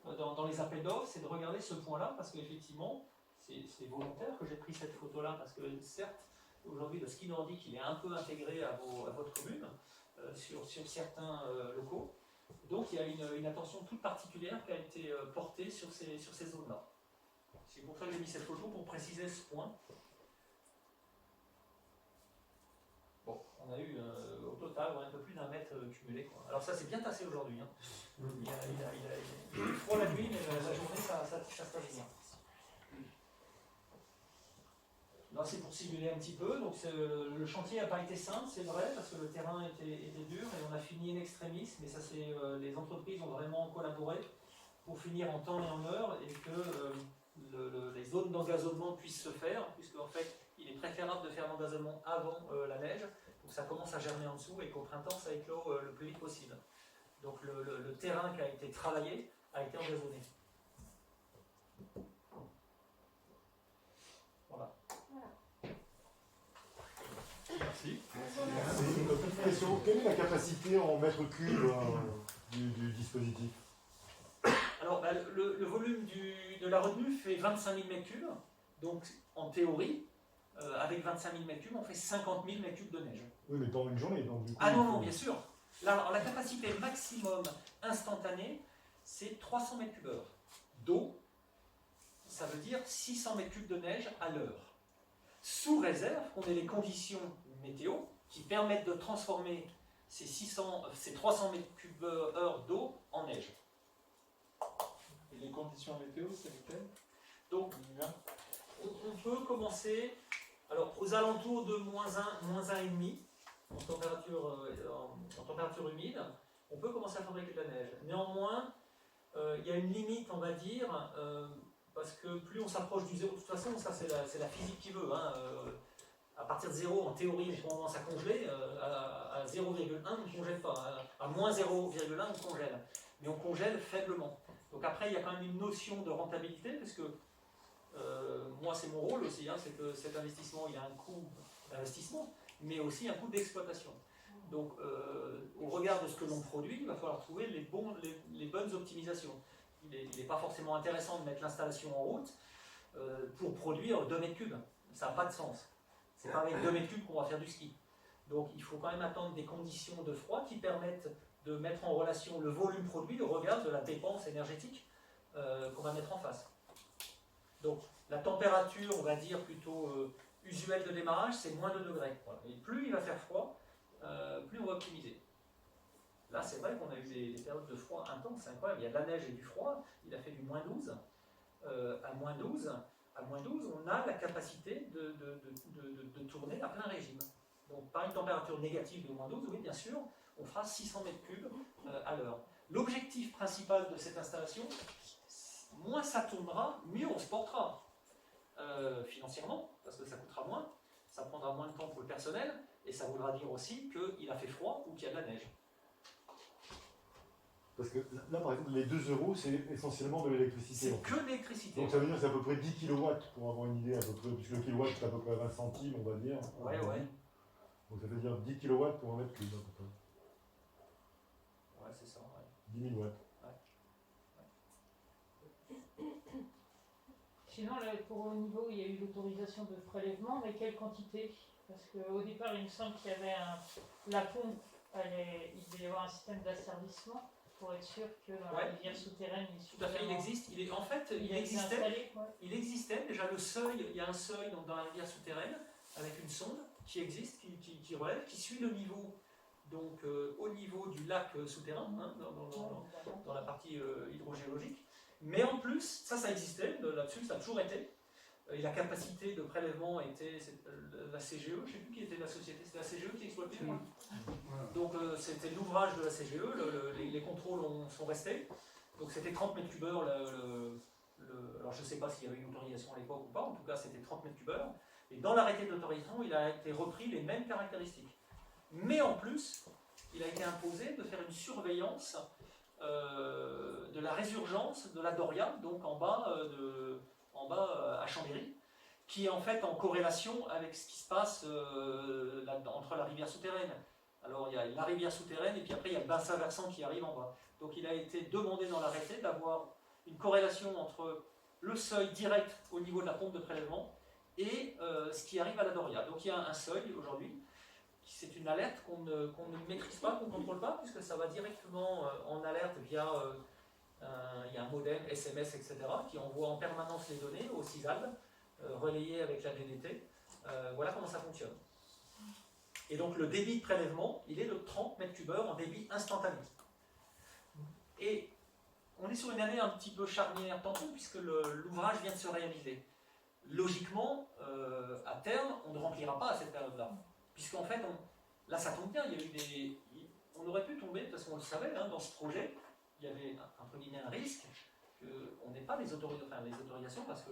dans les appels d'offres, c'est de regarder ce point-là, parce qu'effectivement, c'est volontaire que j'ai pris cette photo-là, parce que certes, aujourd'hui, le ski nordique, il est un peu intégré à votre commune, sur certains locaux. Donc il y a une attention toute particulière qui a été portée sur ces zones-là. C'est pour ça que j'ai mis cette photo, pour préciser ce point. Bon, on a eu au total un peu plus d'1 mètre cumulé, quoi. Alors ça c'est bien tassé aujourd'hui. Hein. Il est froid la nuit, mais la journée ça se passe bien. Là c'est pour simuler un petit peu. Donc le chantier n'a pas été simple, c'est vrai, parce que le terrain était dur et on a fini in extremis, mais ça c'est les entreprises ont vraiment collaboré pour finir en temps et en heure et que les zones d'engazonnement puissent se faire, puisque en fait il est préférable de faire l'engazonnement avant la neige, pour que ça commence à germer en dessous et qu'au printemps ça éclore le plus vite possible. Donc le terrain qui a été travaillé a été engazonné. Voilà. Merci. Petite question, quelle est la capacité en mètres cubes du dispositif? Alors le volume de la retenue fait 25 000 m3, donc en théorie, avec 25 000 m3, on fait 50 000 m3 de neige. Oui, mais dans une journée, donc du coup... Ah non, bien sûr. Alors, la capacité maximum instantanée, c'est 300 m3 d'eau. Ça veut dire 600 m3 de neige à l'heure. Sous réserve qu'on ait les conditions météo qui permettent de transformer ces 300 m3 d'eau en neige. Et les conditions météo, c'est lesquelles? Donc, on peut commencer aux alentours de -1,5 en température humide. On peut commencer à fabriquer de la neige. Néanmoins, il y a une limite, on va dire, parce que plus on s'approche du zéro, de toute façon, ça c'est la physique qui veut. Hein, à partir de 0, en théorie, on commence à congeler. À 0,1, on ne congèle pas. À -0,1, on congèle. Mais on congèle faiblement. Donc après, il y a quand même une notion de rentabilité, parce que Moi, c'est mon rôle aussi, hein, c'est que cet investissement, il a un coût d'investissement, mais aussi un coût d'exploitation. Donc, au regard de ce que l'on produit, il va falloir trouver les bonnes optimisations. Il n'est pas forcément intéressant de mettre l'installation en route pour produire 2 mètres cubes. Ça n'a pas de sens. C'est pas avec 2 mètres cubes qu'on va faire du ski. Donc, il faut quand même attendre des conditions de froid qui permettent de mettre en relation le volume produit au regard de la dépense énergétique qu'on va mettre en face. Donc, la température, on va dire plutôt usuelle de démarrage, c'est moins 2 degrés. Voilà. Et plus il va faire froid, plus on va optimiser. Là, c'est vrai qu'on a eu des périodes de froid intenses, c'est incroyable. Il y a de la neige et du froid, il a fait du moins 12. À moins 12, on a la capacité de tourner à plein régime. Donc, par une température négative de moins 12, oui, bien sûr, on fera 600 mètres cubes à l'heure. L'objectif principal de cette installation, moins ça tournera, mieux on se portera. Financièrement, parce que ça coûtera moins, ça prendra moins de temps pour le personnel, et ça voudra dire aussi qu'il a fait froid ou qu'il y a de la neige. Parce que là, par exemple, les 2 €, c'est essentiellement de l'électricité. C'est que de l'électricité. Donc ça veut dire que c'est à peu près 10 kW pour avoir une idée, à peu près, puisque le kilowatt c'est à peu près 20 centimes, on va dire. Ouais. Donc ça veut dire 10 kW pour un mètre cube, à peu près. Ouais, c'est ça, ouais. 10 000 watts. Sinon, là, pour au niveau, il y a eu l'autorisation de prélèvement, mais quelle quantité? Parce qu'au départ, il me semble qu'il y avait la pompe, il devait y avoir un système d'asservissement pour être sûr que dans la rivière souterraine, tout à fait, il existe. Il existait déjà le seuil. Il y a un seuil donc, dans la rivière souterraine avec une sonde qui existe, qui relève, qui suit le niveau. Donc au niveau du lac souterrain, hein, dans la partie hydrogéologique. Mais en plus, ça existait, là-dessus, ça a toujours été. Et la capacité de prélèvement était la CGE, je ne sais plus qui était la société, c'était la CGE qui exploitait. Donc c'était l'ouvrage de la CGE, les contrôles sont restés. Donc c'était 30 mètres cubes heure. Alors je ne sais pas s'il y avait une autorisation à l'époque ou pas, en tout cas c'était 30 mètres cubes heure. Et dans l'arrêté d'autorisation, il a été repris les mêmes caractéristiques. Mais en plus, il a été imposé de faire une surveillance de la résurgence de la Doria, donc en bas à Chambéry, qui est en fait en corrélation avec ce qui se passe entre la rivière souterraine. Alors il y a la rivière souterraine et puis après il y a le bassin versant qui arrive en bas. Donc il a été demandé dans l'arrêté d'avoir une corrélation entre le seuil direct au niveau de la pompe de prélèvement et ce qui arrive à la Doria. Donc il y a un seuil aujourd'hui. C'est une alerte qu'on ne maîtrise pas, qu'on ne contrôle pas, puisque ça va directement en alerte via il y a un modem, SMS, etc., qui envoie en permanence les données au CISAD, relayées avec la DDT. Voilà comment ça fonctionne. Et donc le débit de prélèvement, il est de 30 mètres cubes heure en débit instantané. Et on est sur une année un petit peu charnière tantôt, puisque l'ouvrage vient de se réaliser. Logiquement, à terme, on ne remplira pas à cette période-là. Puisqu'en fait, là ça tombe bien, il y a eu on aurait pu tomber, parce qu'on le savait, hein, dans ce projet, il y avait entre guillemets un risque qu'on n'ait pas les autorisations parce que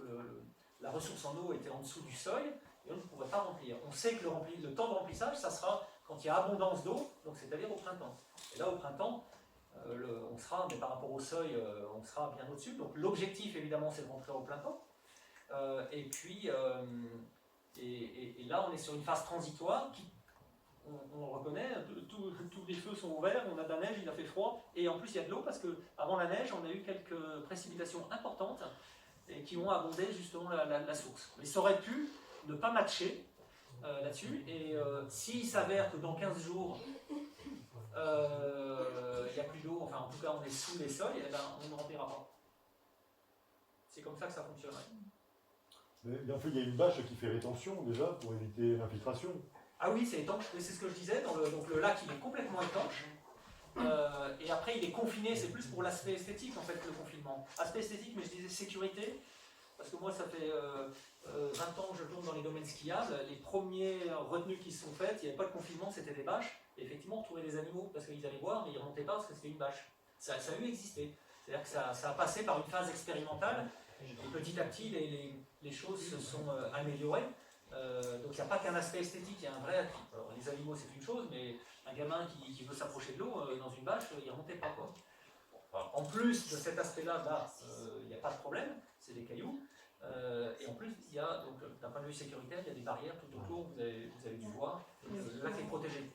la ressource en eau était en dessous du seuil et on ne pourrait pas remplir. On sait que le temps de remplissage, ça sera quand il y a abondance d'eau, donc c'est-à-dire au printemps. Et là, au printemps, on sera, mais par rapport au seuil, on sera bien au-dessus. Donc l'objectif, évidemment, c'est de rentrer au printemps. Et puis... Et là, on est sur une phase transitoire qui, on le reconnaît, tous les feux sont ouverts, on a de la neige, il a fait froid, et en plus il y a de l'eau parce qu'avant la neige, on a eu quelques précipitations importantes et qui ont abondé justement la source. Mais ça aurait pu ne pas matcher là-dessus, et s'il s'avère que dans 15 jours, il n'y a plus d'eau, enfin en tout cas on est sous les seuils, et ben, on ne remplira pas. C'est comme ça que ça fonctionne. Mais en fait, il y a une bâche qui fait rétention déjà pour éviter l'infiltration. Ah oui, c'est étanche, c'est ce que je disais. Donc le lac, il est complètement étanche. Et après, il est confiné. C'est plus pour l'aspect esthétique, en fait, le confinement. Aspect esthétique, mais je disais sécurité. Parce que moi, ça fait 20 ans que je tourne dans les domaines skiables. Les premières retenues qui se sont faites, il n'y avait pas de confinement, c'était des bâches. Et effectivement, on trouvait des animaux parce qu'ils allaient boire, mais ils ne remontaient pas parce que c'était une bâche. Ça a eu existé. C'est-à-dire que ça a passé par une phase expérimentale. Et petit à petit, les choses se sont améliorées. Donc il n'y a pas qu'un aspect esthétique, il y a un vrai appui. Alors les animaux c'est une chose, mais un gamin qui veut s'approcher de l'eau dans une bâche, il ne remontait pas quoi. En plus de cet aspect-là, il n'y a pas de problème, c'est des cailloux. Et en plus, il y a, donc, d'un point de vue sécuritaire, il y a des barrières tout autour, vous avez dû voir. Le lac est protégé.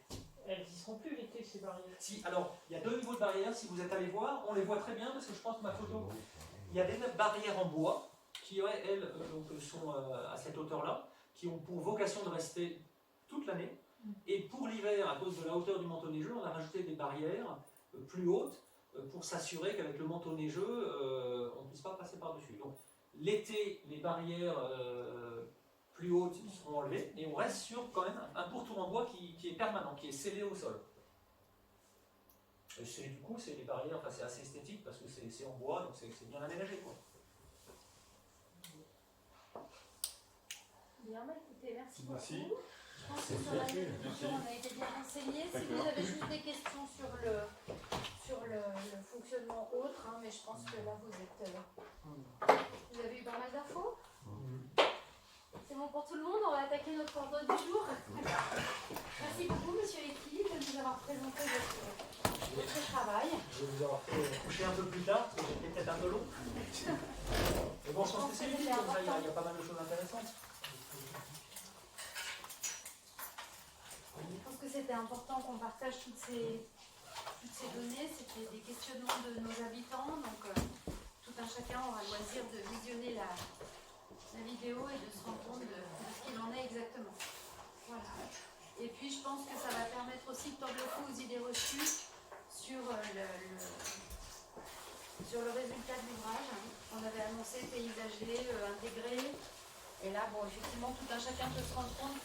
Elles n'y seront plus l'été, ces barrières. Si, alors, il y a 2 niveaux de barrières, si vous êtes allé voir, on les voit très bien parce que je pense que ma photo, il y a des barrières en bois qui, elles, donc, sont à cette hauteur-là, qui ont pour vocation de rester toute l'année. Et pour l'hiver, à cause de la hauteur du manteau neigeux, on a rajouté des barrières plus hautes pour s'assurer qu'avec le manteau neigeux, on ne puisse pas passer par-dessus. Donc, l'été, les barrières plus hautes seront enlevées et on reste sur quand même un pourtour en bois qui est permanent, qui est scellé au sol. Et du coup, c'est des barrières, enfin, c'est assez esthétique parce que c'est en bois, donc c'est bien aménagé, quoi. Bien, écoutez, merci beaucoup. Merci. Je pense que sur la lecture, on a été bien renseignés. Si vous avez juste des questions sur le fonctionnement autre, hein, mais je pense que là, vous avez eu pas mal d'infos. C'est bon pour tout le monde, on va attaquer notre ordre du jour. Merci beaucoup, monsieur Eki, de nous avoir présenté votre travail. Je vais vous avoir fait coucher un peu plus tard, parce que j'étais peut-être un peu long. Mais bon, je pense que c'est utile, comme ça, il y a pas mal de choses intéressantes. Je pense que c'était important qu'on partage toutes ces données. C'était des questionnements de nos habitants. Donc, tout un chacun aura le loisir de visionner la vidéo et de se rendre compte de ce qu'il en est exactement. Voilà. Et puis, je pense que ça va permettre aussi de tordre le cou aux idées reçues sur le résultat de l'ouvrage. On avait annoncé paysager, intégré. Et là, bon, effectivement, tout un chacun peut se rendre compte.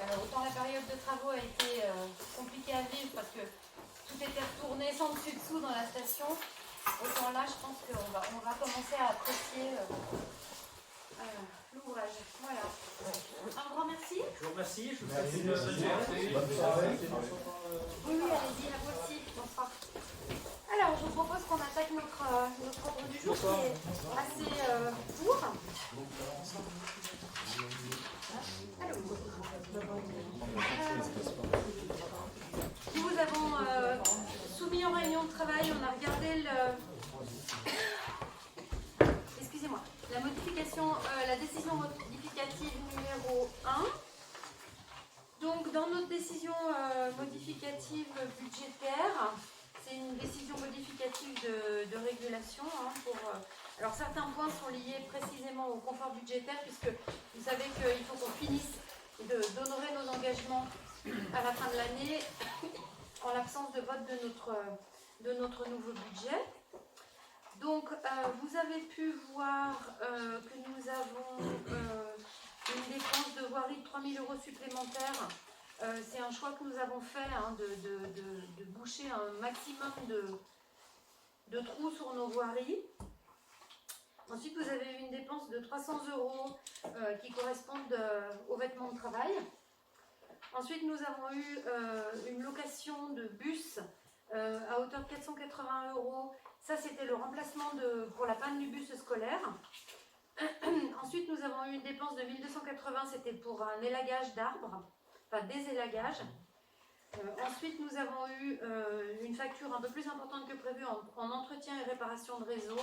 Autant la période de travaux a été compliquée à vivre parce que tout était retourné sans dessus-dessous dans la station, autant là je pense qu'on va commencer à apprécier l'ouvrage. Voilà. Un grand merci. Je vous remercie, je vous souhaite une bonne soirée. Oui, allez-y, la voici. Bonsoir. Alors, je vous propose qu'on attaque notre ordre du jour qui est assez court. Nous vous avons soumis en réunion de travail, on a regardé excusez-moi, la modification, la décision modificative numéro 1. Donc dans notre décision modificative budgétaire, c'est une décision modificative de régulation alors certains points sont liés précisément au confort budgétaire puisque vous savez qu'il faut qu'on finisse d'honorer nos engagements à la fin de l'année en l'absence de vote de notre nouveau budget. Donc vous avez pu voir que nous avons une dépense de voirie de 3 000 € supplémentaires. C'est un choix que nous avons fait de boucher un maximum de trous sur nos voiries. Ensuite, vous avez eu une dépense de 300 € qui correspondent aux vêtements de travail. Ensuite, nous avons eu une location de bus à hauteur de 480 €. Ça, c'était le remplacement pour la panne du bus scolaire. Ensuite, nous avons eu une dépense de 1280, c'était pour un élagage d'arbres, enfin des élagages. Ensuite, nous avons eu une facture un peu plus importante que prévu en entretien et réparation de réseau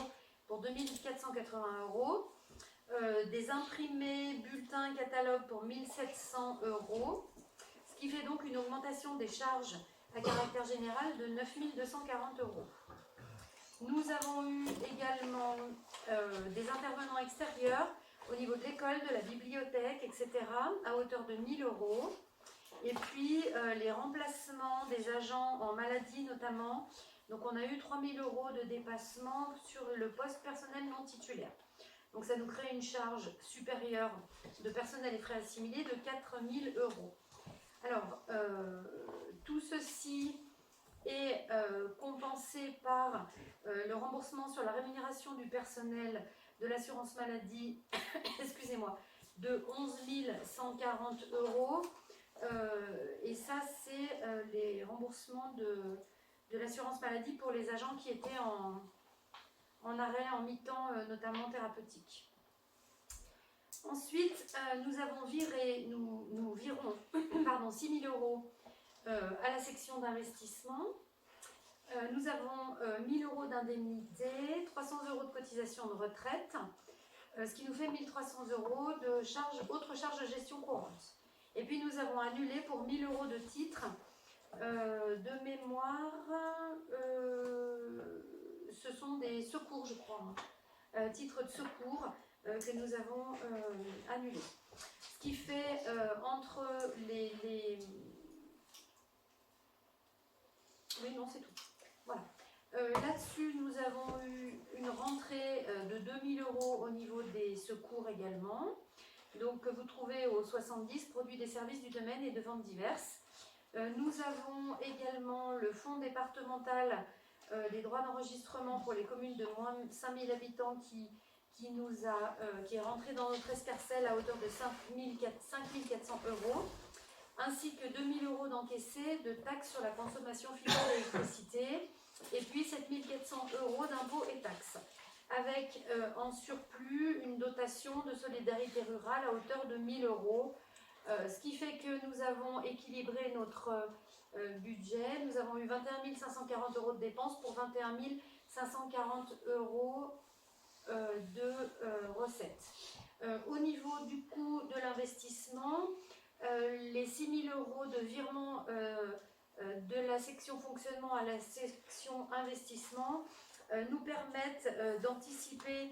pour 2480 €. Des imprimés, bulletins, catalogues pour 1700 €. Ce qui fait donc une augmentation des charges à caractère général de 9240 €. Nous avons eu également des intervenants extérieurs au niveau de l'école, de la bibliothèque, etc. à hauteur de 1000 €. Et puis les remplacements des agents en maladie notamment. Donc on a eu 3000 € de dépassement sur le poste personnel non titulaire. Donc ça nous crée une charge supérieure de personnel et frais assimilés de 4000 €. Alors tout ceci est compensé par le remboursement sur la rémunération du personnel de l'assurance maladie excusez-moi, de 11 140 €. Et ça, c'est les remboursements de l'assurance maladie pour les agents qui étaient en arrêt, en mi-temps, notamment thérapeutique. Ensuite, nous avons nous virons 6 000 € à la section d'investissement. Nous avons 1 000 € d'indemnité, 300 € de cotisation de retraite. ce qui nous fait 1 300 € de autres charges de gestion courante. Et puis nous avons annulé pour 1 000 € de titres de mémoire, ce sont des secours, je crois, titres de secours que nous avons annulés. Ce qui fait entre les... Oui, non, c'est tout. Voilà. Là-dessus, nous avons eu une rentrée de 2 000 € au niveau des secours également. Donc, que vous trouvez au 70, produits des services du domaine et de ventes diverses. Nous avons également le fonds départemental des droits d'enregistrement pour les communes de moins de 5 000 habitants qui est rentré dans notre escarcelle à hauteur de 5 400 €, ainsi que 2 000 € d'encaissés de taxes sur la consommation finale d'électricité, et puis 7 400 € d'impôts et taxes, avec en surplus une dotation de solidarité rurale à hauteur de 1 000 €, ce qui fait que nous avons équilibré notre budget. Nous avons eu 21 540 € de dépenses pour 21 540 € de recettes. Au niveau du coût de l'investissement, les 6 000 € de virement de la section fonctionnement à la section investissement nous permettent d'anticiper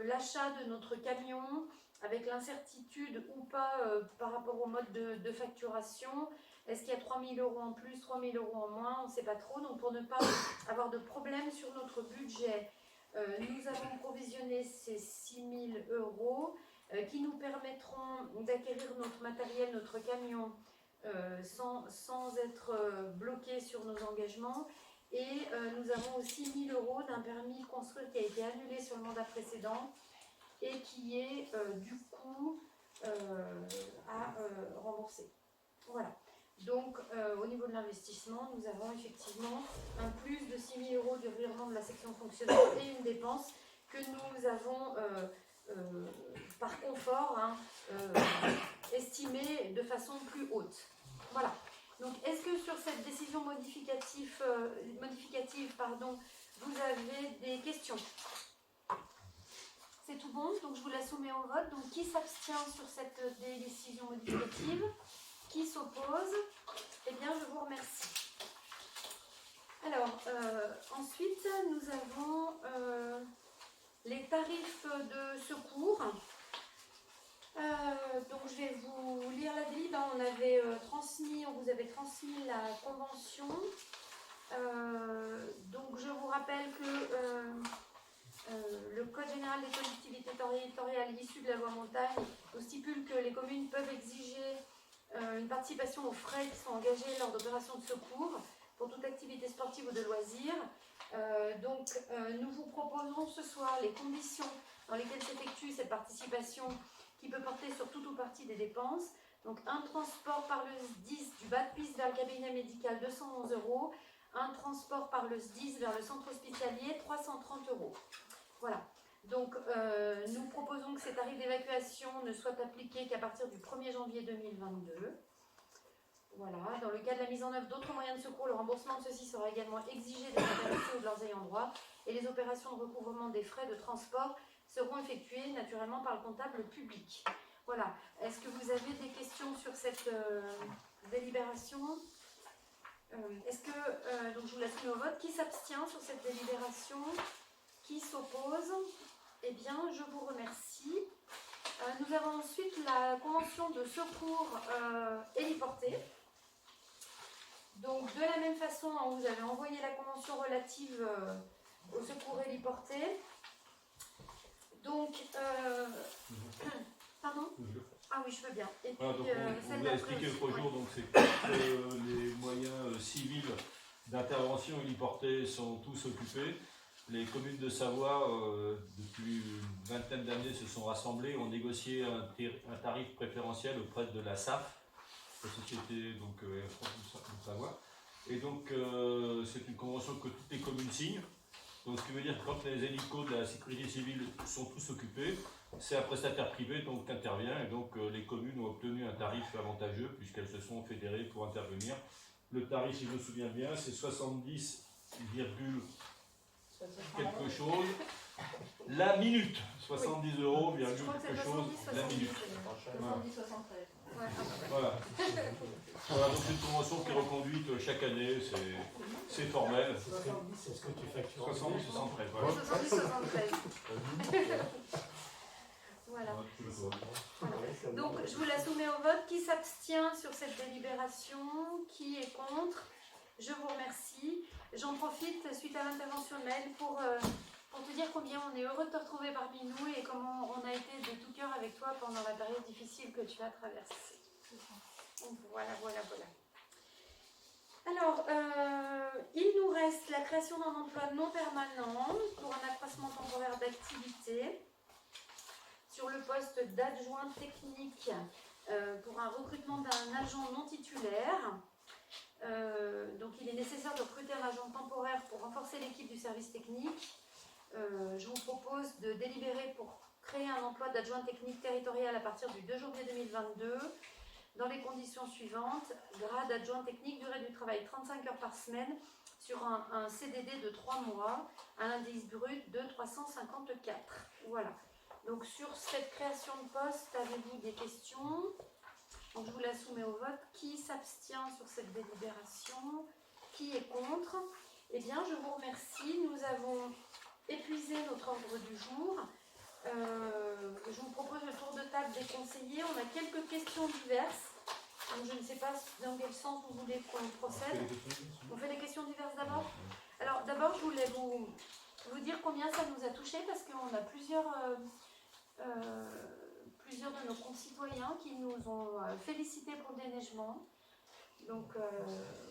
l'achat de notre camion avec l'incertitude ou pas par rapport au mode de facturation. Est-ce qu'il y a 3 000 € en plus, 3 000 € en moins? On ne sait pas trop. Donc pour ne pas avoir de problème sur notre budget, nous avons provisionné ces 6 000 € qui nous permettront d'acquérir notre matériel, notre camion, sans être bloqués sur nos engagements. Et nous avons aussi 1 000 € d'un permis construire qui a été annulé sur le mandat précédent et qui est du coup à rembourser. Voilà. Donc au niveau de l'investissement, nous avons effectivement un plus de 6 000 € du virement de la section fonctionnement et une dépense que nous avons par confort estimée de façon plus haute. Voilà. Donc est-ce que sur cette décision modificative, vous avez des questions? C'est tout bon, donc je vous la soumets au vote. Donc qui s'abstient sur cette décision modificative? Qui s'oppose? Eh bien, je vous remercie. Alors, ensuite, nous avons les tarifs de secours. Donc, je vais vous lire la délib. On vous avait transmis la convention. Donc, je vous rappelle que le Code général des collectivités territoriales issu de la loi montagne nous stipule que les communes peuvent exiger une participation aux frais qui sont engagés lors d'opérations de secours pour toute activité sportive ou de loisirs. Donc, nous vous proposons ce soir les conditions dans lesquelles s'effectue cette participation qui peut porter sur toute ou partie des dépenses. Donc, un transport par le SDIS du bas de piste vers le cabinet médical, 211 €. Un transport par le SDIS vers le centre hospitalier, 330 €. Voilà. Donc, nous proposons que ces tarifs d'évacuation ne soient appliqués qu'à partir du 1er janvier 2022. Voilà. Dans le cas de la mise en œuvre d'autres moyens de secours, le remboursement de ceux-ci sera également exigé des intéressés ou de leurs ayants droit et les opérations de recouvrement des frais de transport seront effectuées naturellement par le comptable public. Voilà. Est-ce que vous avez des questions sur cette délibération? Est-ce que, donc je vous la soumets au vote, qui s'abstient sur cette délibération? Qui s'oppose? Eh bien, je vous remercie. Nous avons ensuite la convention de secours héliporté. Donc, de la même façon, on vous avait envoyé la convention relative au secours héliporté. Donc, pardon? Ah oui, je veux bien. Et puis, voilà, donc on vous a expliqué l'autre jour, donc c'est que les moyens civils d'intervention héliportés sont tous occupés. Les communes de Savoie, depuis une vingtaine d'années, se sont rassemblées, ont négocié un tarif préférentiel auprès de la SAF, la société donc, de Savoie. Et donc, c'est une convention que toutes les communes signent. Donc, ce qui veut dire que quand les hélicos de la sécurité civile sont tous occupés, c'est un prestataire privé donc, qui intervient. Et donc, les communes ont obtenu un tarif avantageux puisqu'elles se sont fédérées pour intervenir. Le tarif, si je me souviens bien, c'est 70,5 quelque chose la minute. 70 € Je virgule crois que c'est quelque chose 70, la minute. 70, 73. Ouais. Voilà. Voilà, donc c'est une convention qui est reconduite chaque année, c'est formel. 70, c'est ce que tu factures. 70, 73, voilà. 70, 73. Voilà. Donc je vous la soumets au vote. Qui s'abstient sur cette délibération? Qui est contre? Je vous remercie. J'en profite, suite à l'intervention de Maëlle, pour te dire combien on est heureux de te retrouver parmi nous et comment on a été de tout cœur avec toi pendant la période difficile que tu as traversée. Donc voilà. Alors, il nous reste la création d'un emploi non permanent pour un accroissement temporaire d'activité sur le poste d'adjoint technique pour un recrutement d'un agent non titulaire. Donc il est nécessaire de recruter un agent temporaire pour renforcer l'équipe du service technique. Je vous propose de délibérer pour créer un emploi d'adjoint technique territorial à partir du 2 janvier 2022 dans les conditions suivantes: grade adjoint technique, durée du travail 35 heures par semaine sur un CDD de 3 mois, un indice brut de 354. Voilà. Donc sur cette création de poste, avez-vous des questions? Donc je vous la soumets au vote. Qui s'abstient sur cette délibération? Qui est contre? Eh bien, je vous remercie. Nous avons épuisé notre ordre du jour. Je vous propose le tour de table des conseillers. On a quelques questions diverses. Donc je ne sais pas dans quel sens vous voulez qu'on procède. On fait les questions diverses d'abord? Alors d'abord, je voulais vous dire combien ça nous a touchés, parce qu'on a plusieurs de nos concitoyens qui nous ont félicités pour le déneigement. Donc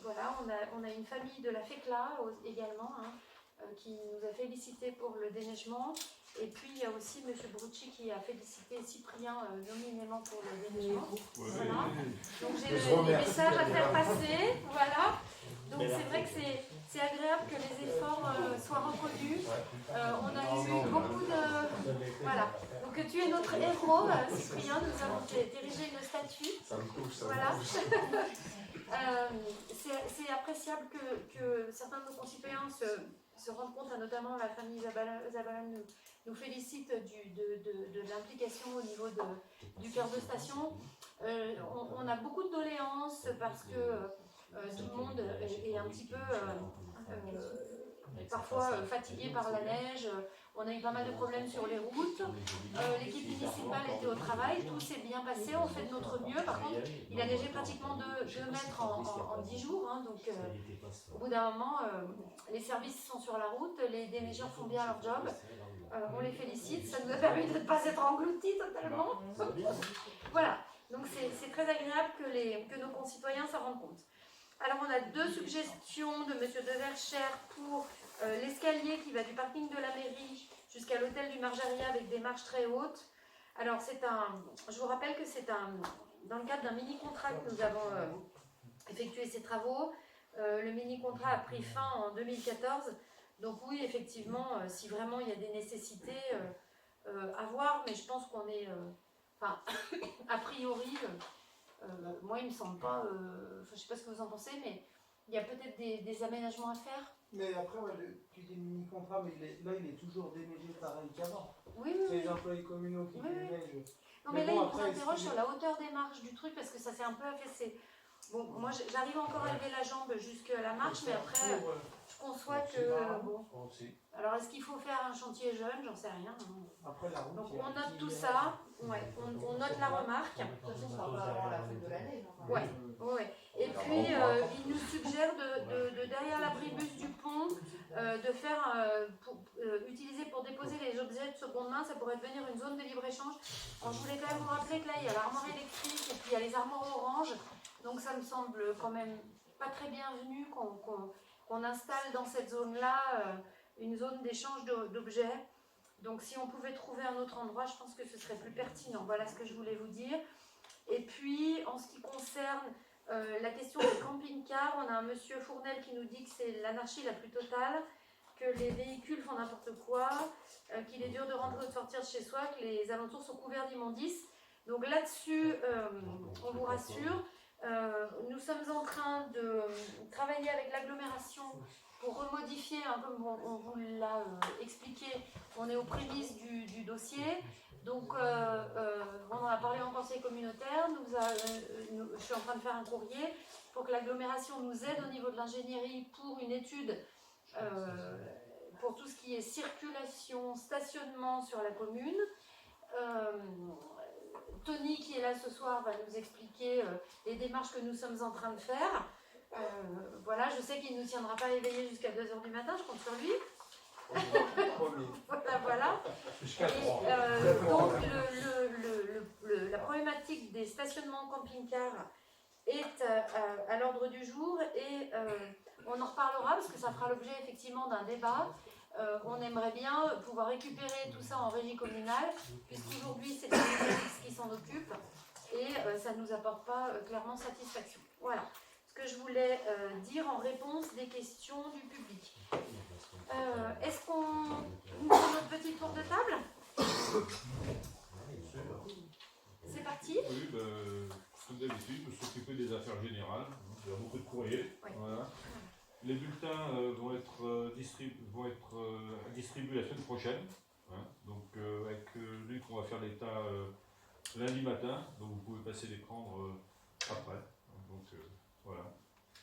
voilà, on a une famille de la FECLA également qui nous a félicités pour le déneigement. Et puis il y a aussi M. Brucci qui a félicité Cyprien nominément pour le déneigement. Voilà. Donc j'ai des messages à faire passer. Voilà. Donc c'est vrai que c'est agréable que les efforts soient reconnus. On a eu beaucoup de... Voilà. Donc tu es notre héros, Cyprien. Nous avons dirigé une statue. Ça me touche, ça voilà. me touche. C'est appréciable que certains de nos concitoyens se rendent compte, notamment la famille Zabalan nous félicite de l'implication au niveau du cœur de station. On a beaucoup de doléances parce que tout le monde est un petit peu parfois fatigué par la neige. On a eu pas mal de problèmes sur les routes. L'équipe municipale était au travail, tout s'est bien passé, on fait de notre mieux. Par contre, il a neigé pratiquement 2 mètres en 10 jours. Donc, au bout d'un moment, les services sont sur la route, les déneigeurs font bien leur job. On les félicite, ça nous a permis de ne pas s'être engloutis totalement. Voilà, donc c'est très agréable que nos concitoyens s'en rendent compte. Alors, on a 2 suggestions de M. Deverchères pour l'escalier qui va du parking de la mairie jusqu'à l'hôtel du Marjaria avec des marches très hautes. Alors, je vous rappelle que c'est dans le cadre d'un mini-contrat que nous avons effectué ces travaux. Le mini-contrat a pris fin en 2014. Donc oui, effectivement, si vraiment il y a des nécessités à voir, mais je pense qu'on est, a priori, moi il me semble pas, je ne sais pas ce que vous en pensez, mais il y a peut-être des aménagements à faire. Mais après, tu dis mini-contrat, mais il est toujours déneigé pareil qu'avant. Oui. C'est les employés communaux qui déneigent. Non, mais là, il nous interroge sur la hauteur des marches du truc, parce que ça s'est un peu affaissé. Bon, moi, j'arrive encore à lever la jambe jusqu'à la marche, mais après, je conçois que... Bon. Alors, est-ce qu'il faut faire un chantier jeune? J'en sais rien. Après, la route, donc, on note tout ça. Ouais, on note la remarque. De toute façon, ça va pas avant la fin de l'année. Ouais. Et puis, il nous suggère de derrière l'abribus du pont, de faire, utiliser pour déposer les objets de seconde main, ça pourrait devenir une zone de libre-échange. Alors, je voulais quand même vous rappeler que là, il y a l'armoire électrique et puis il y a les armoires orange. Donc, ça me semble quand même pas très bienvenu qu'on installe dans cette zone-là une zone d'échange d'objets. Donc, si on pouvait trouver un autre endroit, je pense que ce serait plus pertinent. Voilà ce que je voulais vous dire. Et puis, en ce qui concerne la question des camping-cars, on a un monsieur Fournel qui nous dit que c'est l'anarchie la plus totale, que les véhicules font n'importe quoi, qu'il est dur de rentrer ou de sortir de chez soi, que les alentours sont couverts d'immondices. Donc là-dessus, on vous rassure. Nous sommes en train de travailler avec l'agglomération pour remodifier, hein, comme on vous l'a expliqué, on est aux prémices du dossier. Donc, on en a parlé en conseil communautaire. Je suis en train de faire un courrier pour que l'agglomération nous aide au niveau de l'ingénierie pour une étude pour tout ce qui est circulation, stationnement sur la commune. Tony, qui est là ce soir, va nous expliquer les démarches que nous sommes en train de faire. Voilà, je sais qu'il ne nous tiendra pas éveillés jusqu'à 2h du matin, je compte sur lui. voilà. Donc, la problématique des stationnements camping-cars est à l'ordre du jour et on en reparlera parce que ça fera l'objet effectivement d'un débat. On aimerait bien pouvoir récupérer tout ça en régie communale, puisqu'aujourd'hui c'est les services qui s'en occupent et ça ne nous apporte pas clairement satisfaction. Voilà ce que je voulais dire en réponse des questions du public. Est-ce qu'on fait notre petit tour de table? C'est parti? Oui, comme d'habitude, je s'occuper des affaires générales. Il y a beaucoup de courriers. Oui. Voilà. Les bulletins vont être distribués la semaine prochaine. Hein. Donc avec Luc, on va faire l'état lundi matin. Donc vous pouvez passer les prendre après. Donc voilà.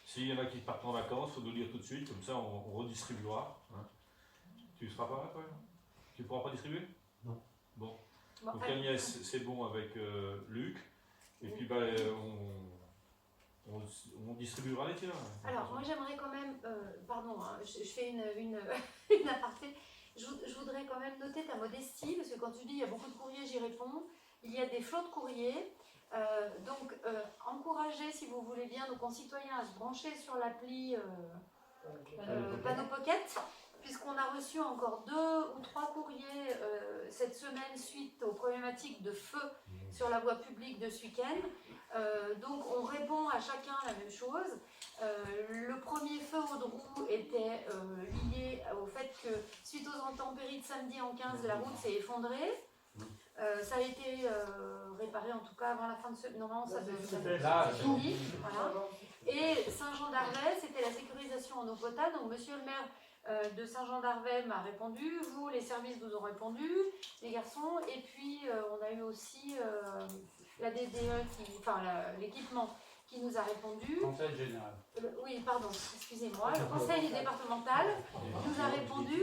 S'il y en a qui partent en vacances, il faut nous le dire tout de suite. Comme ça, on redistribuera. Hein. Tu ne seras pas là, toi? Tu ne pourras pas distribuer? Non. Bon. Donc Agnès, c'est bon avec Luc. Et puis on distribuera les tiens. Alors moi j'aimerais quand même, pardon, hein, je fais une aparté, je voudrais quand même noter ta modestie, parce que quand tu dis il y a beaucoup de courriers, j'y réponds, il y a des flots de courriers, donc encouragez si vous voulez bien nos concitoyens à se brancher sur l'appli Panneau Pocket, puisqu'on a reçu encore 2 ou 3 courriers cette semaine suite aux problématiques de feu sur la voie publique de ce week-end. Donc on répond à chacun la même chose. Le premier feu au Drou était lié au fait que suite aux intempéries de samedi en 15, la route s'est effondrée. Ça a été réparé en tout cas avant la fin de ce... Non, ça devait être fini. Voilà. Et Saint-Jean-d'Arvey, c'était la sécurisation en eau potable. Donc monsieur le maire de Saint-Jean-d'Arvey m'a répondu, vous, les services vous ont répondu, les garçons, et puis on a eu aussi la DDE, l'équipement qui nous a répondu. Conseil général. Oui, pardon, excusez-moi. Le conseil départemental nous a répondu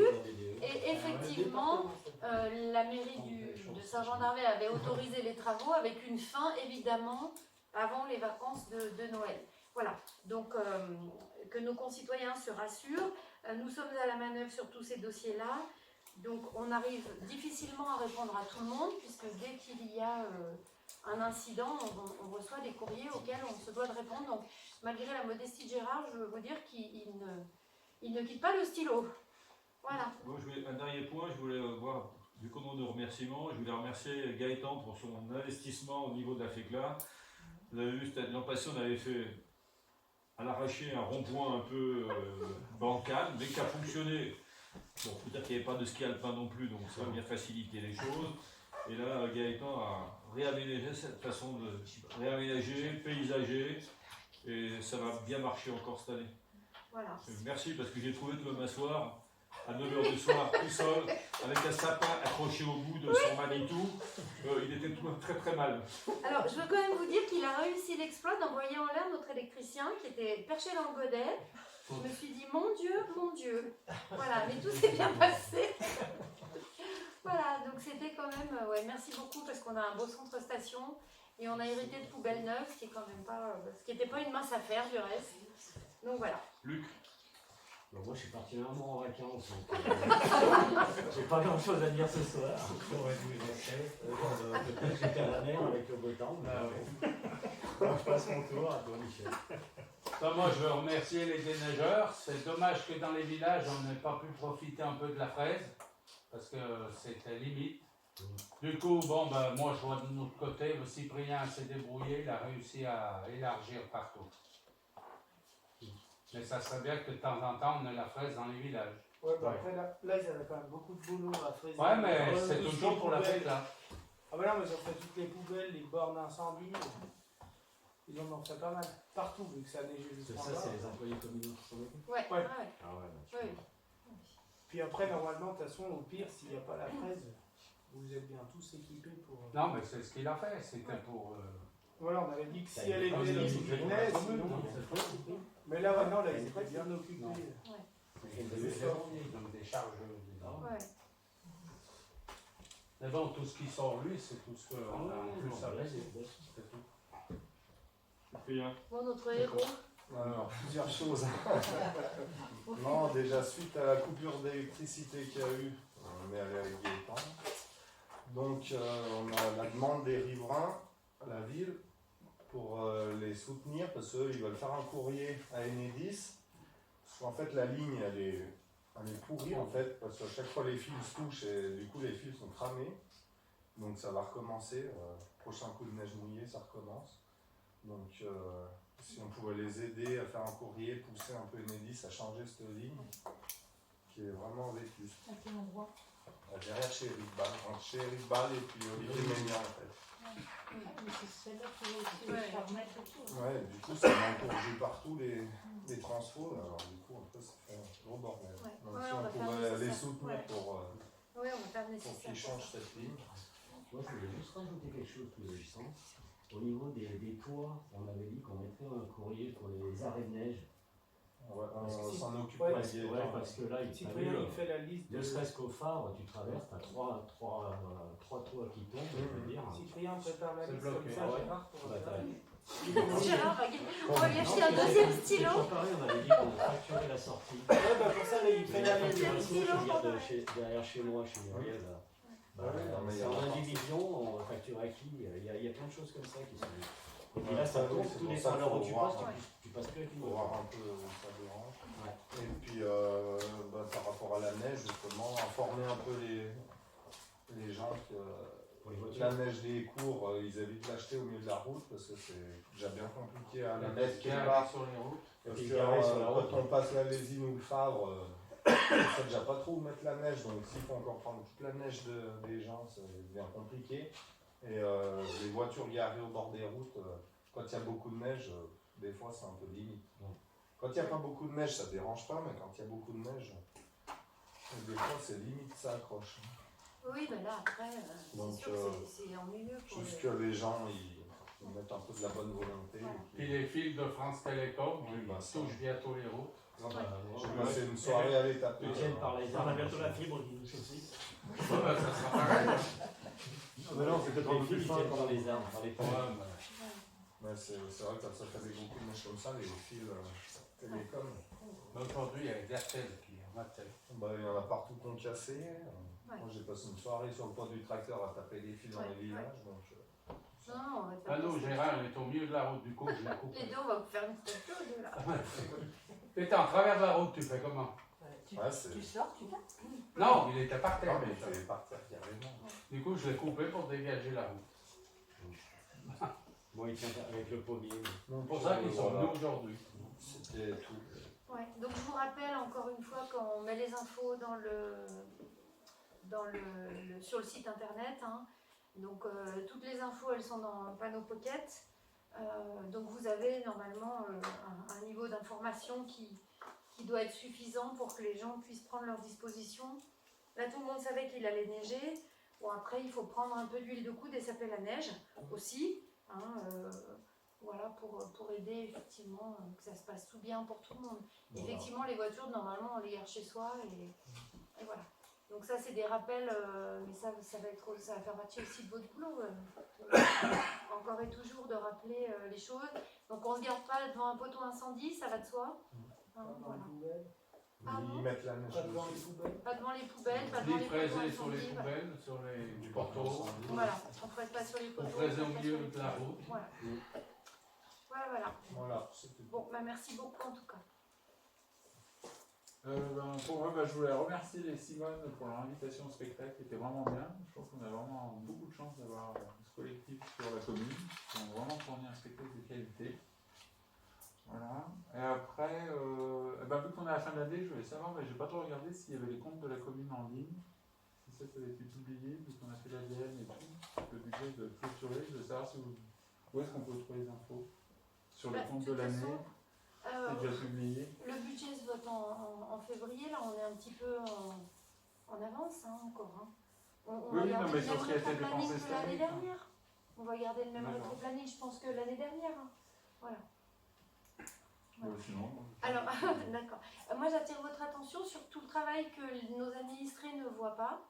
et effectivement, la mairie de Saint-Jean-d'Arvey avait autorisé les travaux avec une fin évidemment avant les vacances de Noël. Voilà, donc que nos concitoyens se rassurent. Nous sommes à la manœuvre sur tous ces dossiers-là, donc on arrive difficilement à répondre à tout le monde, puisque dès qu'il y a un incident, on reçoit des courriers auxquels on se doit de répondre. Donc malgré la modestie de Gérard, je veux vous dire qu'il ne quitte pas le stylo. Voilà. Moi, un dernier point, je voulais voir, du coup, de remerciements, je voulais remercier Gaëtan pour son investissement au niveau de la FECLA. Vous avez vu, l'an passé, on avait fait à l'arraché un rond-point un peu bancal, mais qui a fonctionné. Bon, il faut dire qu'il n'y avait pas de ski alpin non plus, donc ça a bien facilité les choses. Et là, Gaëtan a réaménagé cette façon de réaménager, paysager, et ça va bien marcher encore cette année. Voilà. Merci, parce que j'ai trouvé de m'asseoir à 9h du soir tout seul, avec un sapin accroché au bout de son Manitou. Il était tout très très mal. Alors, je veux quand même vous dire qu'il a réussi l'exploit d'envoyer en l'air notre électricien qui était perché dans le godet. Je me suis dit, mon Dieu. Voilà, mais tout s'est bien passé. Voilà, donc c'était quand même, ouais, merci beaucoup parce qu'on a un beau centre station et on a hérité de poubelles neuves, ce qui est quand même pas, ce qui n'était pas une mince affaire du reste. Donc voilà. Luc. Alors moi je suis particulièrement en vacances, donc j'ai pas grand chose à dire ce soir. Peut-être j'étais à la mer avec le beau temps. Donc je passe mon tour à toi Michel. Moi je veux remercier les déneigeurs. C'est dommage que dans les villages on n'ait pas pu profiter un peu de la fraise, parce que c'était limite. Du coup, bon, moi je vois de notre côté, le Cyprien s'est débrouillé, il a réussi à élargir partout. Mais ça serait bien que de temps en temps on ait la fraise dans les villages. Ouais, après là, ils avaient quand même beaucoup de boulot à fraiser. Ouais, mais c'est toujours pour la fête là. Ah, bah non, mais ils ont fait toutes les poubelles, les bornes d'incendie. Ils en ont fait pas mal. Partout, vu que ça a neigé C'est jusqu'en ça, bas. c'est les employés communaux qui s'en occupent. Ouais, Ouais. Ah ouais, bah, tu Ouais. vois. Puis après, normalement, de toute façon, au pire, s'il n'y a pas la fraise, vous êtes bien tous équipés pour. Non, mais c'est ce qu'il a fait, c'était pour. Voilà, on avait dit que Ça si elle y est, était comme là, il il dit, venait, c'est sinon. bon. Mais là, maintenant, là, ils étaient bien occupés. Non. Et Des des efforts, donc des charges. Ouais. Mais bon, tout ce qui sort lui, c'est tout ce qu'on a en plus à là, payer. c'est tout. Bon, notre héros. Alors, plusieurs choses. Non, déjà, suite à la coupure d'électricité qu'il y a eu, on est allé avec Gaëtan. Donc, on a la demande des riverains à la ville pour les soutenir parce qu'ils veulent faire un courrier à Enedis. Parce qu'en fait, la ligne, elle est pourrie en fait, parce qu'à chaque fois les fils se touchent et du coup les fils sont cramés. Donc ça va recommencer. Prochain coup de neige mouillée, ça recommence. Donc si on pouvait les aider à faire un courrier, pousser un peu Enedis à changer cette ligne, qui est vraiment vétuste. À quel endroit? Derrière chez Eric Ball, entre chez Eric Ball et puis Olivier Ménian en fait. Ah, mais c'est celle-là qui va aussi Ouais. faire remettre et tout. Ouais, du coup ça m'a encouragé partout les transfos, alors du coup un peu ça fait un gros bordel. Ouais. Donc Ouais, si on on va faire pouvait les nécessaire. soutenir Ouais. pour Oui, on va faire le nécessaire. qu'ils changent cette ligne. Moi, je voulais juste rajouter quelque chose qui a du sens. Au niveau des toits, on avait dit qu'on mettrait un courrier pour les arrêts de neige. On s'en occupe Ouais, avec les gens. Parce que là, il Cyprien, il fait la liste. ne serait-ce qu'au phare, tu traverses, tu as trois toits qui tombent, je veux dire. Cyprien prépare la C'est liste bloqué. comme ça, Ah ouais. Gérard, pour Bah, faire. Gérard, on va lui acheter un deuxième stylo. Pareil, on avait dit qu'on facturait la sortie. Ouais, bah pour ça, là, il fait la liste. Derrière chez moi, chez Muriel. Là. Bah, Ouais, non, mais il y c'est a en longtemps. indivision, on facture à qui il y a plein de choses comme ça qui sont. Et puis Ouais, là, ça oui, tombe, c'est tous pour les ça qu'il valeurs où faut tu voir, passes, ouais. tu passes plus avec une Pour voiture. voir un peu où ça dérange. Ouais. Et puis par rapport à la neige, justement, informer un peu les gens que Pour les voitures. la neige des cours, ils évitent de l'acheter au milieu de la route parce que c'est déjà bien compliqué à la Les mettre qui quelque arrivent part. sur les routes. Parce Et que garer sur la route. quand on passe la Lésine ou le Favre, on sait déjà pas trop où mettre la neige, donc s'il faut encore prendre toute la neige des gens, ça devient compliqué. Et les voitures garées au bord des routes, quand il y a beaucoup de neige, des fois c'est un peu limite. Quand il n'y a pas beaucoup de neige, ça dérange pas, mais quand il y a beaucoup de neige, des fois c'est limite, ça accroche. Oui, mais là, après, Donc, c'est sûr que c'est ennuyeux. Pour Juste les- que les gens ils mettent un peu de la bonne volonté. Voilà. Puis les fils de France Télécom, Oui, bah, ça. touchent bientôt les routes. J'ai passé une soirée à les taper. Etienne par les On a arbres. bientôt la fibre qui nous chaussée. Ouais, bah, ça sera pareil. Mais non, c'est peut-être un Les peu plus fils fin tiennent quand par même. les arbres, par les Ouais, pommes. bah, Mais c'est vrai que ça faisait beaucoup de neige comme ça, les fils télécom. mais aujourd'hui, il y a les RTL qui remettent. Bah, il y en a partout qui ont cassé. Moi j'ai passé une soirée sur le toit du tracteur à taper des fils dans les villages. Donc, Non, on va te faire Ah non, passer. Gérard, il est au milieu de la route, du coup, je l'ai coupé. Les deux, on va vous faire une photo de là. Et t'es en travers de la route, tu fais comment? Tu sors, tu vas. Non, il était par terre. Non, mais déjà. il fallait partir carrément. Du coup, je l'ai coupé pour dégager la route. Bon, il tient avec le pommier. Donc, C'est pour ça qu'ils sont voilà. venus aujourd'hui. C'était tout. Ouais. Donc je vous rappelle encore une fois quand on met les infos sur le site internet. Hein. Donc toutes les infos elles sont dans le panneau Pocket. Donc vous avez normalement un niveau d'information qui doit être suffisant pour que les gens puissent prendre leurs dispositions. Là tout le monde savait qu'il allait neiger. Bon après il faut prendre un peu d'huile de coude et s'appeler la neige aussi. Hein, voilà, pour aider effectivement que ça se passe tout bien pour tout le monde. Voilà. Effectivement, les voitures, normalement, on les garde chez soi et voilà. Donc ça, c'est des rappels, mais ça va faire partie aussi de votre boulot. Encore et toujours de rappeler les choses. Donc on ne se garde pas devant un poteau incendie, ça va de soi. Hein, voilà. Ils mettent la neige Pas devant les dessus. poubelles. Pas devant les poubelles, pas devant Ni les poteaux fraisé sur les incendies. Voilà. poubelles, sur les portos. Voilà, on ne fraise pas sur les On poteaux. fraisait au fraise pas milieu sur les de la poteaux. route. Voilà. Voilà. Voilà, c'est tout. Bon, bah merci beaucoup en tout cas. Pour moi, je voulais remercier les Simone pour leur invitation au spectacle, qui était vraiment bien. Je trouve qu'on a vraiment beaucoup de chance d'avoir ce collectif sur la commune, qui ont vraiment fourni un spectacle de qualité. Voilà. Et après, vu qu'on est à la fin de l'année, je voulais savoir, mais j'ai pas trop regardé s'il y avait les comptes de la commune en ligne, si ça avait été publié, vu qu'on a fait l'ADN et tout, le budget de clôturer. Je voulais savoir où est-ce qu'on peut trouver les infos. Sur le Bah, compte de de toute l'année, façon, c'est déjà publié. le budget se vote en février, là on est un petit peu en avance encore. Hein. On va Oui, garder non, mais le sur même ce qui a été rétro-planning dépensé que cette l'année année. dernière. On va garder le même D'accord. rétro-planning, je pense, que l'année dernière. Hein. Voilà. Sinon, Alors, d'accord. Moi, j'attire votre attention sur tout le travail que nos administrés ne voient pas.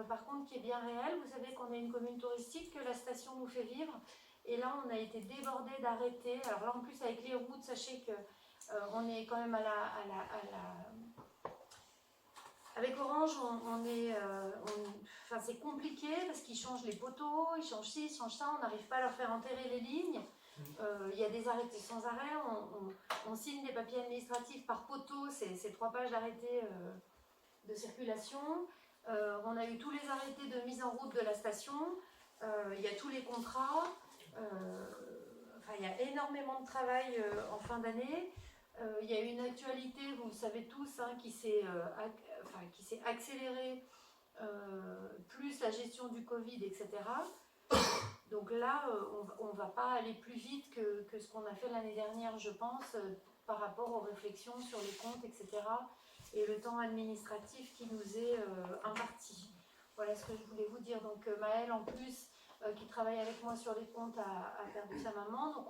Par contre, qui est bien réel. Vous savez qu'on est une commune touristique, que la station nous fait vivre. Et là, on a été débordé d'arrêtés. Alors là, en plus, avec les routes, sachez que on est quand même avec Orange, enfin, c'est compliqué parce qu'ils changent les poteaux, ils changent ci, ils changent ça. On n'arrive pas à leur faire enterrer les lignes. Il y a des arrêtés sans arrêt, on signe des papiers administratifs par poteau, c'est 3 pages d'arrêtés de circulation. On a eu tous les arrêtés de mise en route de la station, il y a tous les contrats, enfin, il y a énormément de travail en fin d'année. Il y a une actualité, vous le savez tous, hein, qui s'est accélérée, plus la gestion du Covid, etc. Donc là, on ne va pas aller plus vite que ce qu'on a fait l'année dernière, je pense, par rapport aux réflexions sur les comptes, etc. Et le temps administratif qui nous est imparti. Voilà ce que je voulais vous dire. Donc Maëlle, en plus, qui travaille avec moi sur les comptes, a perdu sa maman. Donc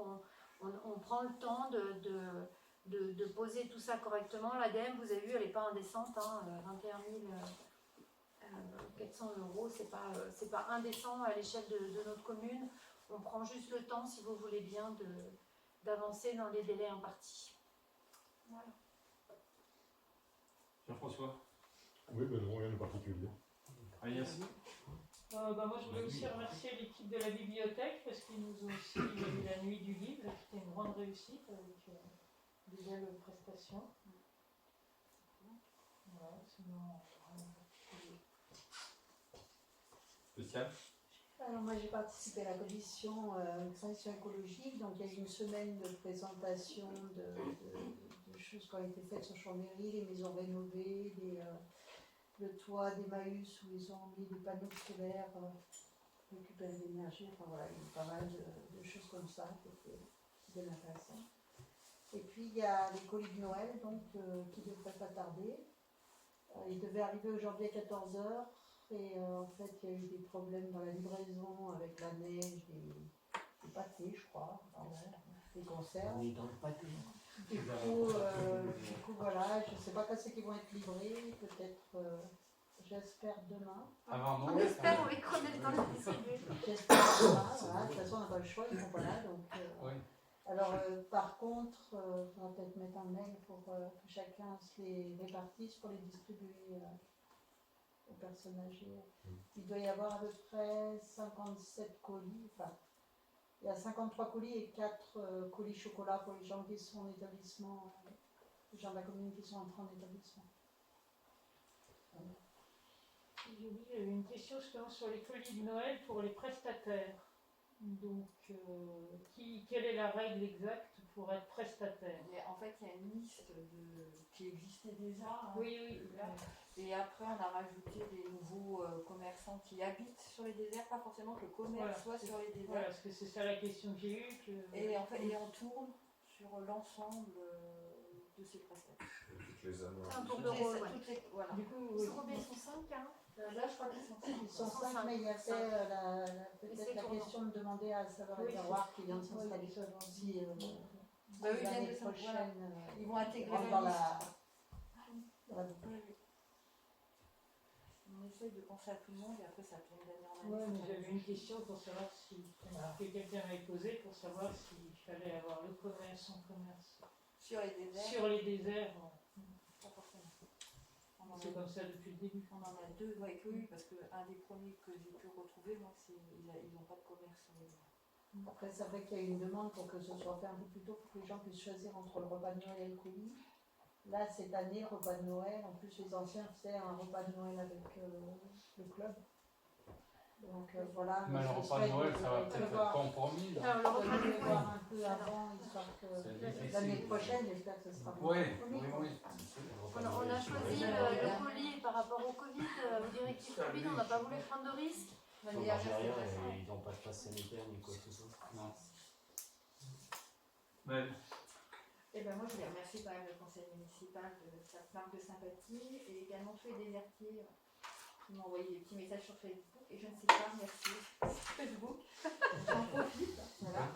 on prend le temps de poser tout ça correctement. L'ADEME, vous avez vu, elle n'est pas indécente, hein, 21 400 €, c'est pas indécent à l'échelle de notre commune. On prend juste le temps, si vous voulez bien, d'avancer dans les délais impartis. Voilà. Jean-François. Oui, ben non, rien de particulier. Agnès. Moi, je voulais aussi remercier l'équipe de la bibliothèque parce qu'ils nous ont aussi eu la nuit du livre, qui était une grande réussite avec des belles prestations. Voilà, sinon, Spécial. Alors moi j'ai participé à la commission transition écologique, donc il y a eu une semaine de présentation de choses qui ont été faites sur Chambéry, les maisons rénovées, le toit d'Emmaüs où ils ont mis des panneaux solaires récupérer de l'énergie, enfin voilà, il y a eu pas mal de choses comme ça qui étaient bien intéressantes. Et puis il y a les colis de Noël donc, qui ne devraient pas tarder. Ils devaient arriver aujourd'hui à 14 h. Et en fait, il y a eu des problèmes dans la livraison avec la neige, des pâtés, je crois, des conserves. On est dans le pâté. Du coup, voilà, je ne sais pas quand c'est qu'ils vont être livrés, peut-être, j'espère demain. Avant On espère, oui, qu'on ait le temps de distribuer. J'espère demain, voilà. De toute façon, on n'a pas le choix, ils ne sont pas là. Donc, oui. Alors, par contre, on va peut-être mettre un mail pour que chacun se les répartisse pour les distribuer aux personnes âgées. Il doit y avoir à peu près 57 colis, enfin, il y a 53 colis et 4 colis chocolat pour les gens qui sont en établissement, les gens de la commune qui sont entrés en établissement. J'ai une question justement sur les colis de Noël pour les prestataires. Donc, quelle est la règle exacte pour être prestataire? En fait, il y a une liste qui existait déjà. Hein, oui. Et après, on a rajouté des nouveaux commerçants qui habitent sur les déserts, pas forcément que le commerce soit sur les déserts. Voilà, parce que c'est ça la question que j'ai eue. Et en fait, on tourne sur l'ensemble de ces prestataires. Toutes les années. C'est un tour de rôle, ouais. Voilà. Du coup, Ils sont combien? Ils sont 5, hein? Là, je crois qu'ils sont 5. Ils sont 5, mais il y a peut-être la question de demander à Saveur et Terroir qui vient de s'installer aussi l'année prochaine. Ils vont intégrer dans la liste. On essaye de penser à tout le monde et après ça tourne d'année en Ouais, année. mais j'avais une question pour savoir si que quelqu'un m'avait posé pour savoir s'il fallait avoir le commerce, son commerce. Sur les déserts. Sur les déserts. Pas forcément. C'est comme ça depuis le début. On en a 2, ouais, oui, parce qu'un des premiers que j'ai pu retrouver, moi, ils n'ont pas de commerce sur les déserts. Après, c'est vrai qu'il y a une demande pour que ce soit fait un peu plus tôt pour que les gens puissent choisir entre le repas de Noël et le colis. Là, cette année, repas de Noël, en plus les anciens faisaient un repas de Noël avec le club. Donc voilà. Mais le repas de Noël, ça va peut-être être compromis. Là. Alors, le repas de Noël, voir un peu avant, histoire que l'année prochaine, j'espère que ce sera bon. Oui. On a choisi le colis par rapport au Covid, aux directives Covid, on n'a pas voulu prendre de risques. Ils n'ont pas de passe sanitaire ni quoi que ce soit. Non. Maëlle. Et ben moi, je voulais remercier quand même le conseil municipal de sa marque de sympathie et également tous les désertiers qui m'ont envoyé des petits messages sur Facebook et je ne sais pas, merci Facebook. J'en profite. Voilà.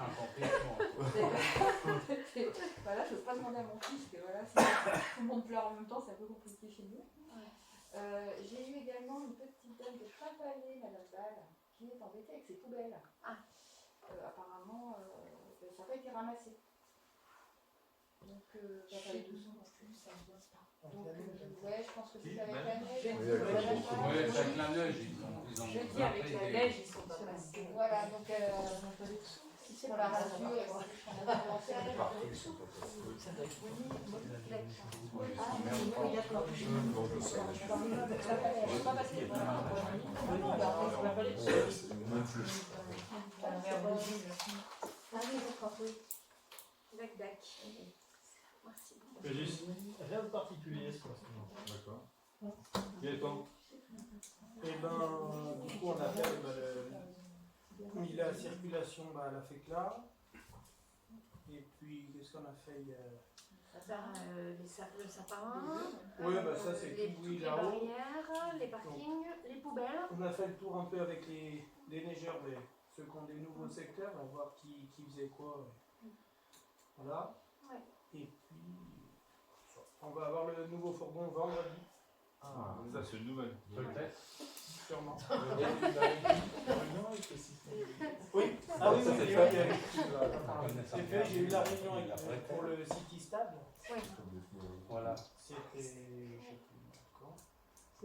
Voilà, je n'ose pas demander à mon fils que voilà, si tout le monde pleure en même temps, c'est un peu compliqué chez nous. J'ai eu également une petite dame de Chapalais, Madame Ball, qui est embêtée avec ses poubelles. Apparemment, ça n'a pas été ramassé. Donc, chez nous non plus, ça ne bosse pas. Donc, ouais, je pense que c'est avec la neige. Oui, avec la neige, ils ont Je dis avec la neige, ils sont pas passés. Voilà, donc, pour la radio, Merci. Régis. Rien de particulier ce matin. D'accord. Gaëtan. Et ben, du coup, on a fait mis la circulation à la FECLA. Et puis, qu'est-ce qu'on a fait hier? Le sapin, Oui, bah ça c'est tout toutes les là-haut. barrières, les parkings, les poubelles. On a fait le tour un peu avec les neigeurs, mais ceux qui ont des nouveaux secteurs, on va voir qui faisait quoi. Voilà. Ouais. Et puis, on va avoir le nouveau fourgon vendredi. Ah, ça c'est une nouvelle. Peut-être. Sûrement. Oui. Ah oui, ça oui, c'est oui, fait. c'est fait. J'ai eu la réunion pour le City Stade. Oui. Voilà. C'était, je sais plus quand.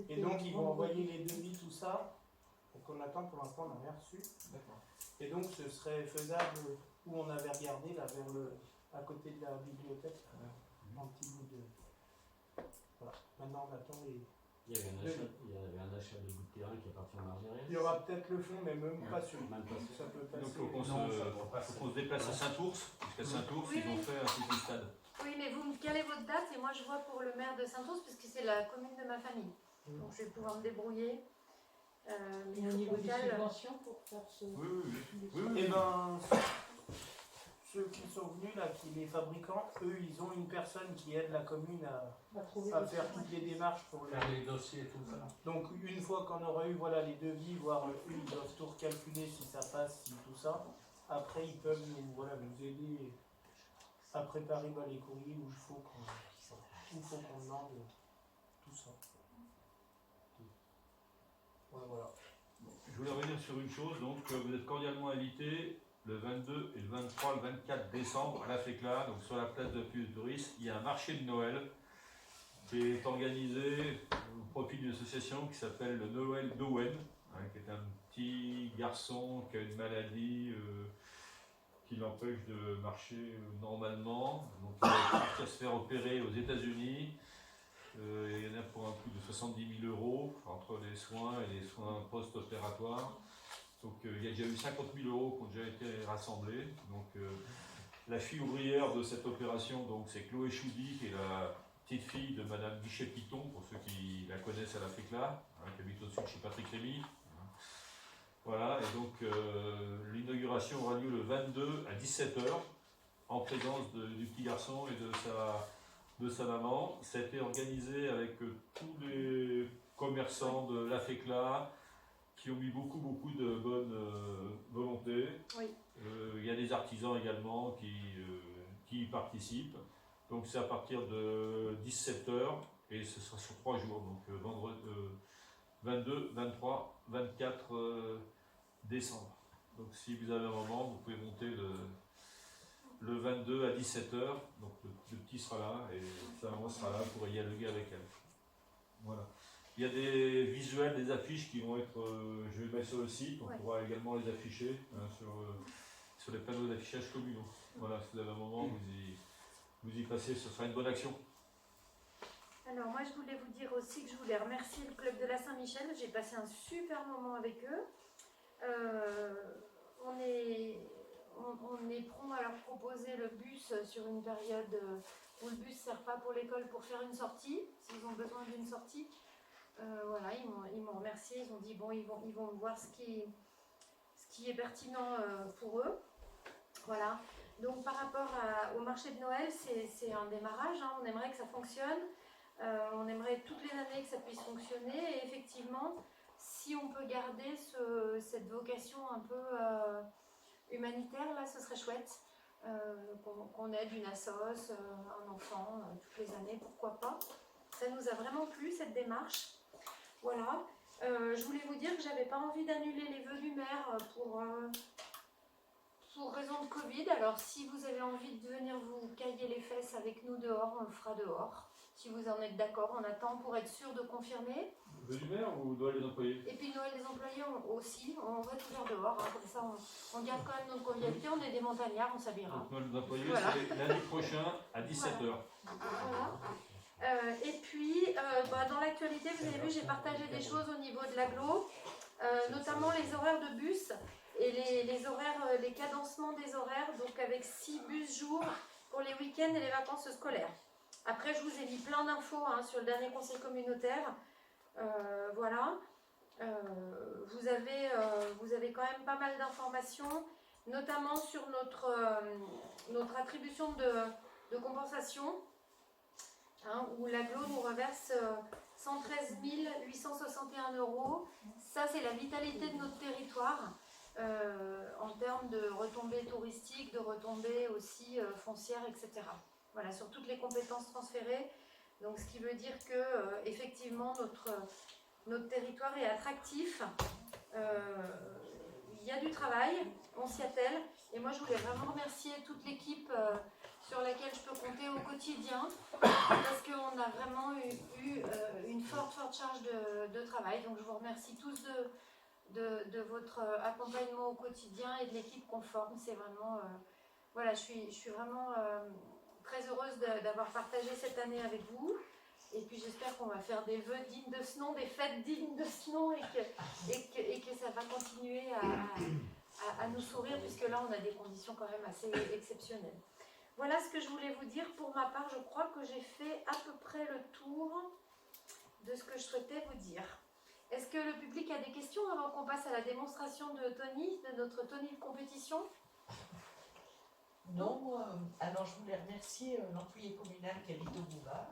Et donc ils vont envoyer les devis, tout ça. Donc on attend, pour l'instant on n'a rien reçu. Et donc ce serait faisable où on avait regardé là vers à côté de la bibliothèque. Un petit bout de. Voilà. Maintenant on attend les. Il y avait un achat de bout de terrain qui est parti en Algérie. Il y aura peut-être le fond, mais même pas sûr. Même pas sûr. Ça peut passer. Donc faut qu'on se déplace à Saint-Ours. Jusqu'à Saint-Ours, Oui, ils ont oui. fait un petit stade. Oui, mais vous me calez votre date et moi je vois pour le maire de Saint-Ours puisque c'est la commune de ma famille. Donc je vais pouvoir me débrouiller. Et au niveau des subventions pour faire ce. Et ben, ceux qui sont venus là, les fabricants, eux, ils ont une personne qui aide la commune à faire toutes les démarches pour Faire les dossiers et tout ça. Donc une fois qu'on aura eu voilà, les devis, voir eux, ils doivent tout recalculer si ça passe, si tout ça. Après, ils peuvent nous aider à préparer les courriers où il faut qu'on demande tout ça. Ouais, voilà. Je voulais revenir sur une chose, donc vous êtes cordialement invités le 22 et le 23, le 24 décembre à la FECLA, donc sur la place de Puy de Tourisme, il y a un marché de Noël qui est organisé au profit d'une association qui s'appelle le Noël d'Owen, qui est un petit garçon qui a une maladie qui l'empêche de marcher normalement, donc il va partir se faire opérer aux États-Unis. Il y en a pour un coût de 70 000 € entre les soins et les soins post-opératoires. Donc il y a déjà eu 50 000 € qui ont déjà été rassemblés. Donc la fille ouvrière de cette opération, donc c'est Chloé Choudy, qui est la petite fille de Madame Guichet-Piton, pour ceux qui la connaissent à la FECLA, qui habite au-dessus de chez Patrick Rémy. Voilà, et donc l'inauguration aura lieu le 22 à 17 h en présence du petit garçon et de sa maman. Ça a été organisé avec tous les commerçants de la FECLA qui ont mis beaucoup de bonne volonté. Oui. Il y a des artisans également qui y participent. Donc c'est à partir de 17 h et ce sera sur 3 jours, donc vendredi 22, 23, 24 décembre. Donc si vous avez un moment, vous pouvez monter le 22 à 17 h. Donc le petit sera là et sa maman sera là pour dialoguer avec elle. Voilà. Il y a des visuels, des affiches qui vont être, je vais les mettre sur le site, on pourra également les afficher sur les panneaux d'affichage communaux. Voilà, si vous avez un moment, vous y passez, ce sera une bonne action. Alors moi je voulais vous dire aussi que je voulais remercier le club de la Saint-Michel, j'ai passé un super moment avec eux. On est prompt à leur proposer le bus sur une période où le bus ne sert pas pour l'école pour faire une sortie, s'ils ont besoin d'une sortie. Voilà, ils m'ont remercié, ils ont dit bon, ils vont voir ce qui est pertinent pour eux. Voilà. Donc par rapport au marché de Noël, c'est un démarrage, hein. On aimerait que ça fonctionne, on aimerait toutes les années que ça puisse fonctionner et effectivement, si on peut garder cette vocation un peu humanitaire, là ce serait chouette, qu'on aide une assoce, un enfant, toutes les années, pourquoi pas. Ça nous a vraiment plu cette démarche. Voilà, je voulais vous dire que j'avais pas envie d'annuler les vœux du maire pour raison de Covid. Alors si vous avez envie de venir vous cailler les fesses avec nous dehors, on le fera dehors. Si vous en êtes d'accord, on attend pour être sûr de confirmer. Vœux du maire ou Noël des employés? Et puis Noël des employés aussi, on va tout faire dehors, hein, comme ça on garde quand même notre convivialité, on est des montagnards, on s'habillera. Donc Noël des employés, Voilà. c'est lundi prochain à 17h. Voilà. Et puis, dans l'actualité, vous avez vu, j'ai partagé des choses au niveau de l'agglo, notamment les horaires de bus et les horaires, les cadencements des horaires, donc avec 6 bus jour pour les week-ends et les vacances scolaires. Après, je vous ai mis plein d'infos hein, sur le dernier conseil communautaire. Voilà. Vous avez quand même pas mal d'informations, notamment sur notre attribution de compensation, hein, où l'agglo nous reverse 113 861 €. Ça, c'est la vitalité de notre territoire, en termes de retombées touristiques, de retombées aussi foncières, etc. Voilà, sur toutes les compétences transférées. Donc, ce qui veut dire que, effectivement, notre territoire est attractif. Il y a du travail, on s'y attelle. Et moi, je voulais vraiment remercier toute l'équipe sur laquelle je peux compter au quotidien, parce qu'on a vraiment eu une forte charge de travail. Donc, je vous remercie tous de votre accompagnement au quotidien et de l'équipe qu'on forme. C'est vraiment... voilà, je suis vraiment très heureuse d'avoir partagé cette année avec vous. Et puis j'espère qu'on va faire des vœux dignes de ce nom, des fêtes dignes de ce nom, et que ça va continuer à nous sourire, puisque là on a des conditions quand même assez exceptionnelles. Voilà ce que je voulais vous dire. Pour ma part, je crois que j'ai fait à peu près le tour de ce que je souhaitais vous dire. Est-ce que le public a des questions avant qu'on passe à la démonstration de Tony, de notre Tony de compétition? Non, alors je voulais remercier l'employé communal qui habite au boulevard.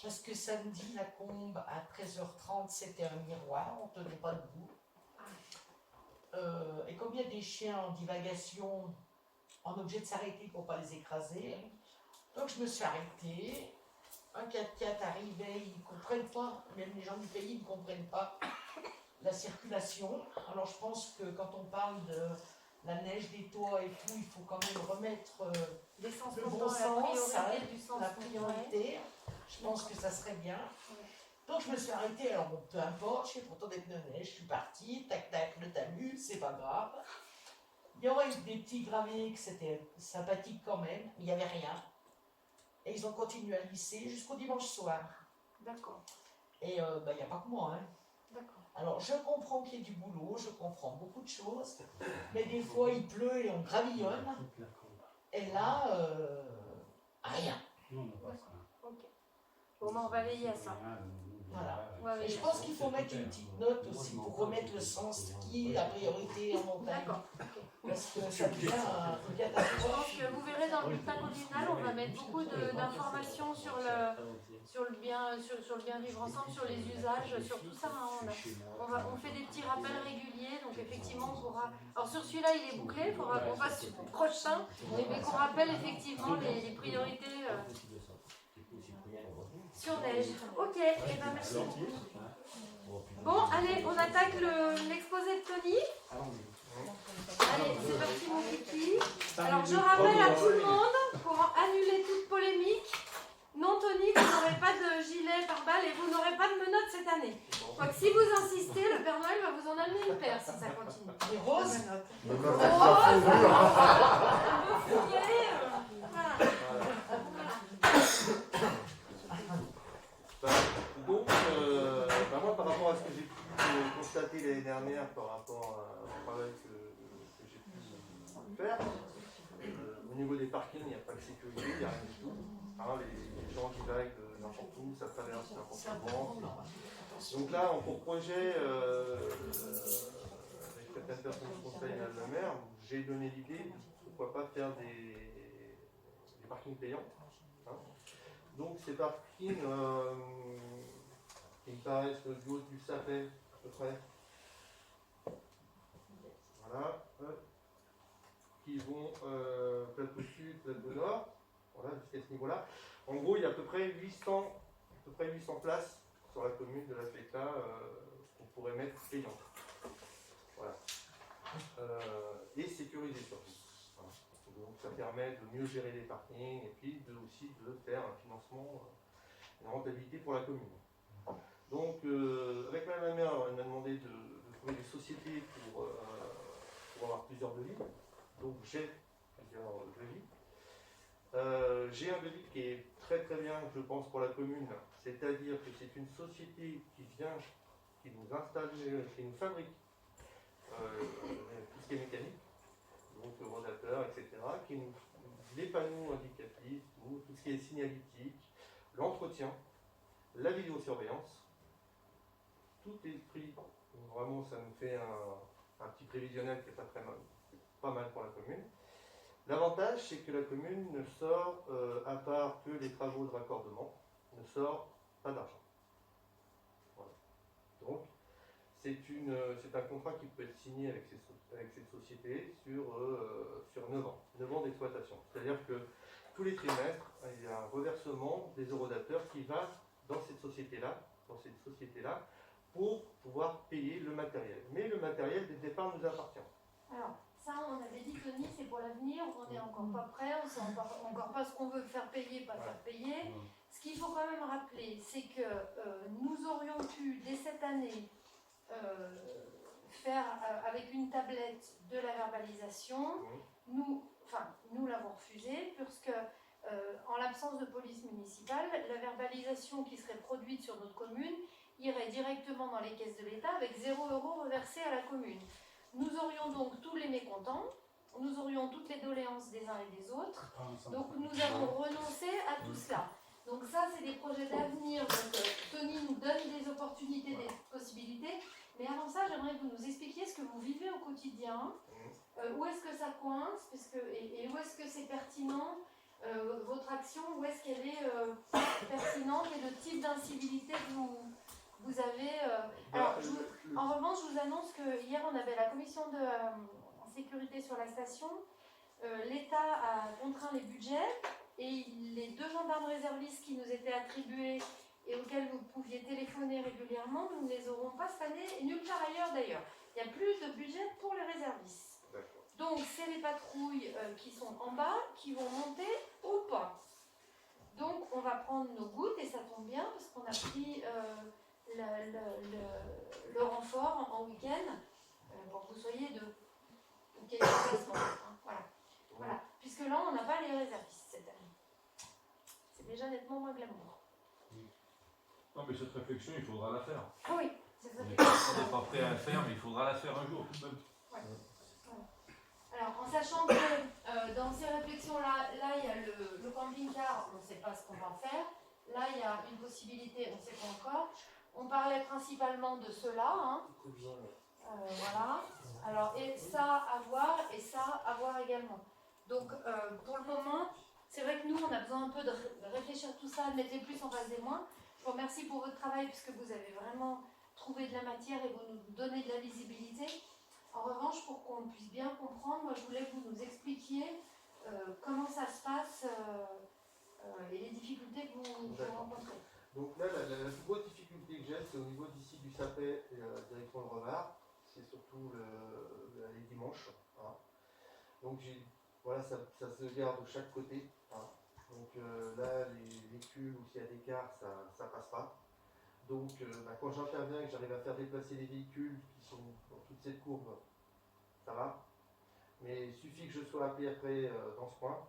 Parce que samedi, la combe à 13h30, c'était un miroir, on ne tenait pas debout. Et comme il y a des chiens en divagation, en objet de s'arrêter pour ne pas les écraser, donc je me suis arrêtée. Un 4x4 arrivait, ils ne comprennent pas, même les gens du pays ne comprennent pas la circulation. Alors je pense que quand on parle de la neige des toits et tout, il faut quand même remettre le bon sens, la priorité. Je pense que ça serait bien. Donc je me suis arrêtée, alors bon, peu importe, je suis contente d'être de neige, je suis partie, tac tac, le tamu, c'est pas grave. Il y aurait eu des petits gravés que c'était sympathique quand même, mais il n'y avait rien. Et ils ont continué à lisser jusqu'au dimanche soir. D'accord. Et il n'y a pas que moi, hein. D'accord. Alors je comprends qu'il y ait du boulot, je comprends beaucoup de choses, mais des fois il pleut et on gravillonne. Et là, rien. Ok. Bon, on va veiller à ça. Voilà. Et je pense qu'il faut mettre une petite note aussi pour remettre le sens qui est la priorité en montagne. D'accord. Parce que ça devient une Je catastrophe. pense que vous verrez dans le bulletin communal, on va mettre beaucoup d'informations sur le bien vivre ensemble, sur les usages, sur tout ça. Hein. On fait des petits rappels réguliers, donc effectivement on pourra... Alors sur celui-là il est bouclé, il faudra qu'on fasse le prochain, mais qu'on rappelle effectivement les priorités sur neige. Ok, et ben merci beaucoup. Bon, allez, on attaque l'exposé de Tony. Allez, c'est parti mon kiki. Alors je rappelle à tout le monde, pour annuler toute polémique, non Tony, vous n'aurez pas de gilet pare-balles et vous n'aurez pas de menottes cette année. Donc si vous insistez, le Père Noël va vous en amener une paire si ça continue. Les roses. Donc, moi, par rapport à ce que j'ai pu constater l'année dernière, par rapport au travail que j'ai pu faire, au niveau des parkings, il n'y a pas de sécurité, il n'y a rien du tout. Hein, les gens qui vaguent n'importe où, ça traverse n'importe comment. Donc là, pour projet, avec certaines personnes du conseil et le maire, j'ai donné l'idée de pourquoi pas faire des parkings payants. Hein. Donc ces parkings qui me paraissent du haut du sapin à peu près. Voilà. Qui vont plateau sud, plateau nord. Voilà, jusqu'à ce niveau-là. En gros, il y a à peu près 800 places sur la commune de La Fécla qu'on pourrait mettre payantes. Voilà. Et sécurisées surtout. Voilà. Donc ça permet de mieux gérer les parkings et puis aussi de faire un financement, une rentabilité pour la commune. Donc avec Madame la maire, elle m'a demandé de trouver des sociétés pour avoir plusieurs devis. Donc j'ai plusieurs devis. J'ai un devis qui est très très bien, je pense, pour la commune, c'est-à-dire que c'est une société qui vient, qui nous installe, qui nous fabrique tout ce qui est mécanique, donc le rodateur, etc., qui nous, les panneaux indicatifs, tout ce qui est signalétique, l'entretien, la vidéosurveillance, tout est pris. Donc, vraiment, ça nous fait un petit prévisionnel qui est pas mal pour la commune. L'avantage, c'est que la commune ne sort, à part que les travaux de raccordement, ne sort pas d'argent. Voilà. Donc, c'est un contrat qui peut être signé avec cette société sur 9 ans, 9 ans d'exploitation. C'est-à-dire que tous les trimestres, il y a un reversement des eurodateurs qui va dans cette société-là, pour pouvoir payer le matériel. Mais le matériel, dès le départ, nous appartient. Alors, ça, on avait dit, Tony, c'est pour l'avenir, on n'est encore pas prêt, on ne sait encore pas ce qu'on veut faire payer, pas faire payer. Ce qu'il faut quand même rappeler, c'est que nous aurions pu, dès cette année, faire avec une tablette de la verbalisation. Nous l'avons refusé, puisque en l'absence de police municipale, la verbalisation qui serait produite sur notre commune irait directement dans les caisses de l'État avec 0 € reversés à la commune. Nous aurions donc tous les mécontents, nous aurions toutes les doléances des uns et des autres, donc nous avons renoncé à tout cela. Donc ça, c'est des projets d'avenir, donc Tony nous donne des opportunités, des possibilités, mais avant ça, j'aimerais que vous nous expliquiez ce que vous vivez au quotidien, où est-ce que ça coince, et où est-ce que c'est pertinent, votre action, où est-ce qu'elle est pertinente, et le type d'incivilité que vous avez. Alors, en revanche, je vous annonce que hier, on avait la commission de sécurité sur la station. L'État a contraint les budgets et les 2 gendarmes réservistes qui nous étaient attribués et auxquels vous pouviez téléphoner régulièrement, nous ne les aurons pas cette année et nulle part ailleurs d'ailleurs. Il n'y a plus de budget pour les réservistes. Donc, c'est les patrouilles qui sont en bas qui vont monter ou pas. Donc, on va prendre nos gouttes et ça tombe bien parce qu'on a pris le renfort en week-end pour que vous soyez deux ou quelques placements. Hein, voilà. Puisque là, on n'a pas les réservistes cette année. C'est déjà nettement moins glamour. Non, mais cette réflexion, il faudra la faire. Ah oui, c'est ça. On n'est pas prêt à la faire, mais il faudra la faire un jour tout de même. Ouais. Voilà. Alors, en sachant que dans ces réflexions-là, il y a le camping-car, on ne sait pas ce qu'on va en faire. Là, il y a une possibilité, on ne sait pas encore. On parlait principalement de cela. Hein. Voilà. Alors, et ça à voir, et ça à voir également. Donc, pour le moment, c'est vrai que nous, on a besoin un peu de réfléchir tout ça, de mettre les plus en face des moins. Je vous remercie pour votre travail, puisque vous avez vraiment trouvé de la matière et vous nous donnez de la visibilité. En revanche, pour qu'on puisse bien comprendre, moi, je voulais que vous nous expliquiez comment ça se passe et les difficultés que vous rencontrez. Donc là, la plus grosse difficulté que j'ai, c'est au niveau d'ici du Sapet et direction le Revard. C'est surtout les dimanches. Hein. Donc voilà, ça se garde de chaque côté. Hein. Donc là, les véhicules, ou s'il y a des cars, ça passe pas. Donc quand j'interviens et que j'arrive à faire déplacer les véhicules qui sont dans toute cette courbe, ça va. Mais il suffit que je sois appelé après dans ce coin.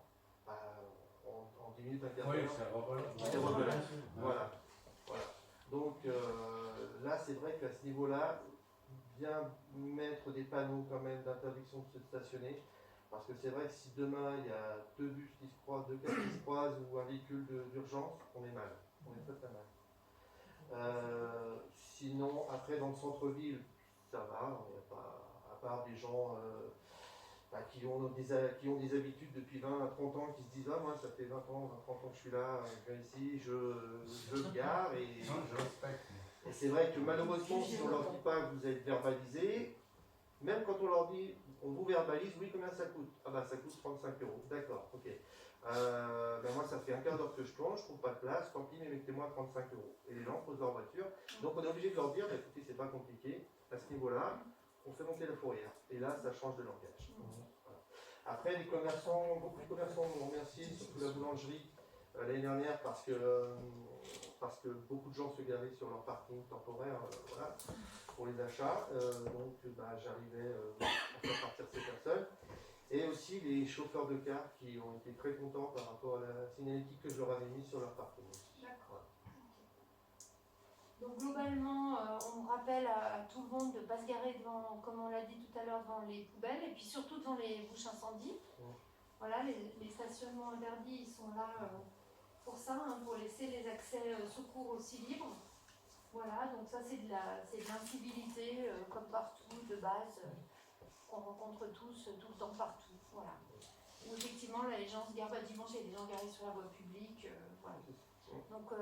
En 10 minutes, un quart d'heure. Oui, c'est rebelote. Voilà. Donc là, c'est vrai qu'à ce niveau-là, bien mettre des panneaux quand même d'interdiction de se stationner. Parce que c'est vrai que si demain il y a 2 bus qui se croisent, 2 cars qui se croisent ou un véhicule d'urgence, on est mal. On est très très mal. Sinon, après dans le centre-ville, ça va. Il n'y a pas, à part des gens qui ont des habitudes depuis 20 à 30 ans, qui se disent ah moi ça fait 20 ans, 30 ans que je suis là, je viens ici, je me gare et je respecte. Et c'est vrai que malheureusement si on leur dit pas que vous êtes verbalisé, même quand on leur dit on vous verbalise, oui combien ça coûte? Ah bah ça coûte 35 €, d'accord, ok. Moi ça fait un quart d'heure que je tourne, je trouve pas de place, tant pis mais mettez-moi 35 €. Et les gens posent leur voiture, donc on est obligé de leur dire bah, écoutez c'est pas compliqué, à ce niveau-là, on fait monter la fourrière. Et là ça change de langage. Voilà. Après les commerçants, beaucoup de commerçants m'ont remercié, surtout la boulangerie l'année dernière parce que beaucoup de gens se garaient sur leur parking temporaire voilà, pour les achats. Donc j'arrivais à faire partir ces personnes. Et aussi les chauffeurs de car qui ont été très contents par rapport à la signalétique que je leur avais mise sur leur parking. D'accord. Donc globalement, on rappelle à tout le monde de ne pas se garer devant, comme on l'a dit tout à l'heure, devant les poubelles et puis surtout devant les bouches incendies. Voilà, les stationnements interdits, ils sont là pour ça, hein, pour laisser les accès secours aussi libres. Voilà, donc ça c'est de l'incivilité comme partout, de base, qu'on rencontre tous, tout le temps, partout. Voilà. Où effectivement, là, les gens se garent, dimanche, il y a des gens garés sur la voie publique. Voilà. Donc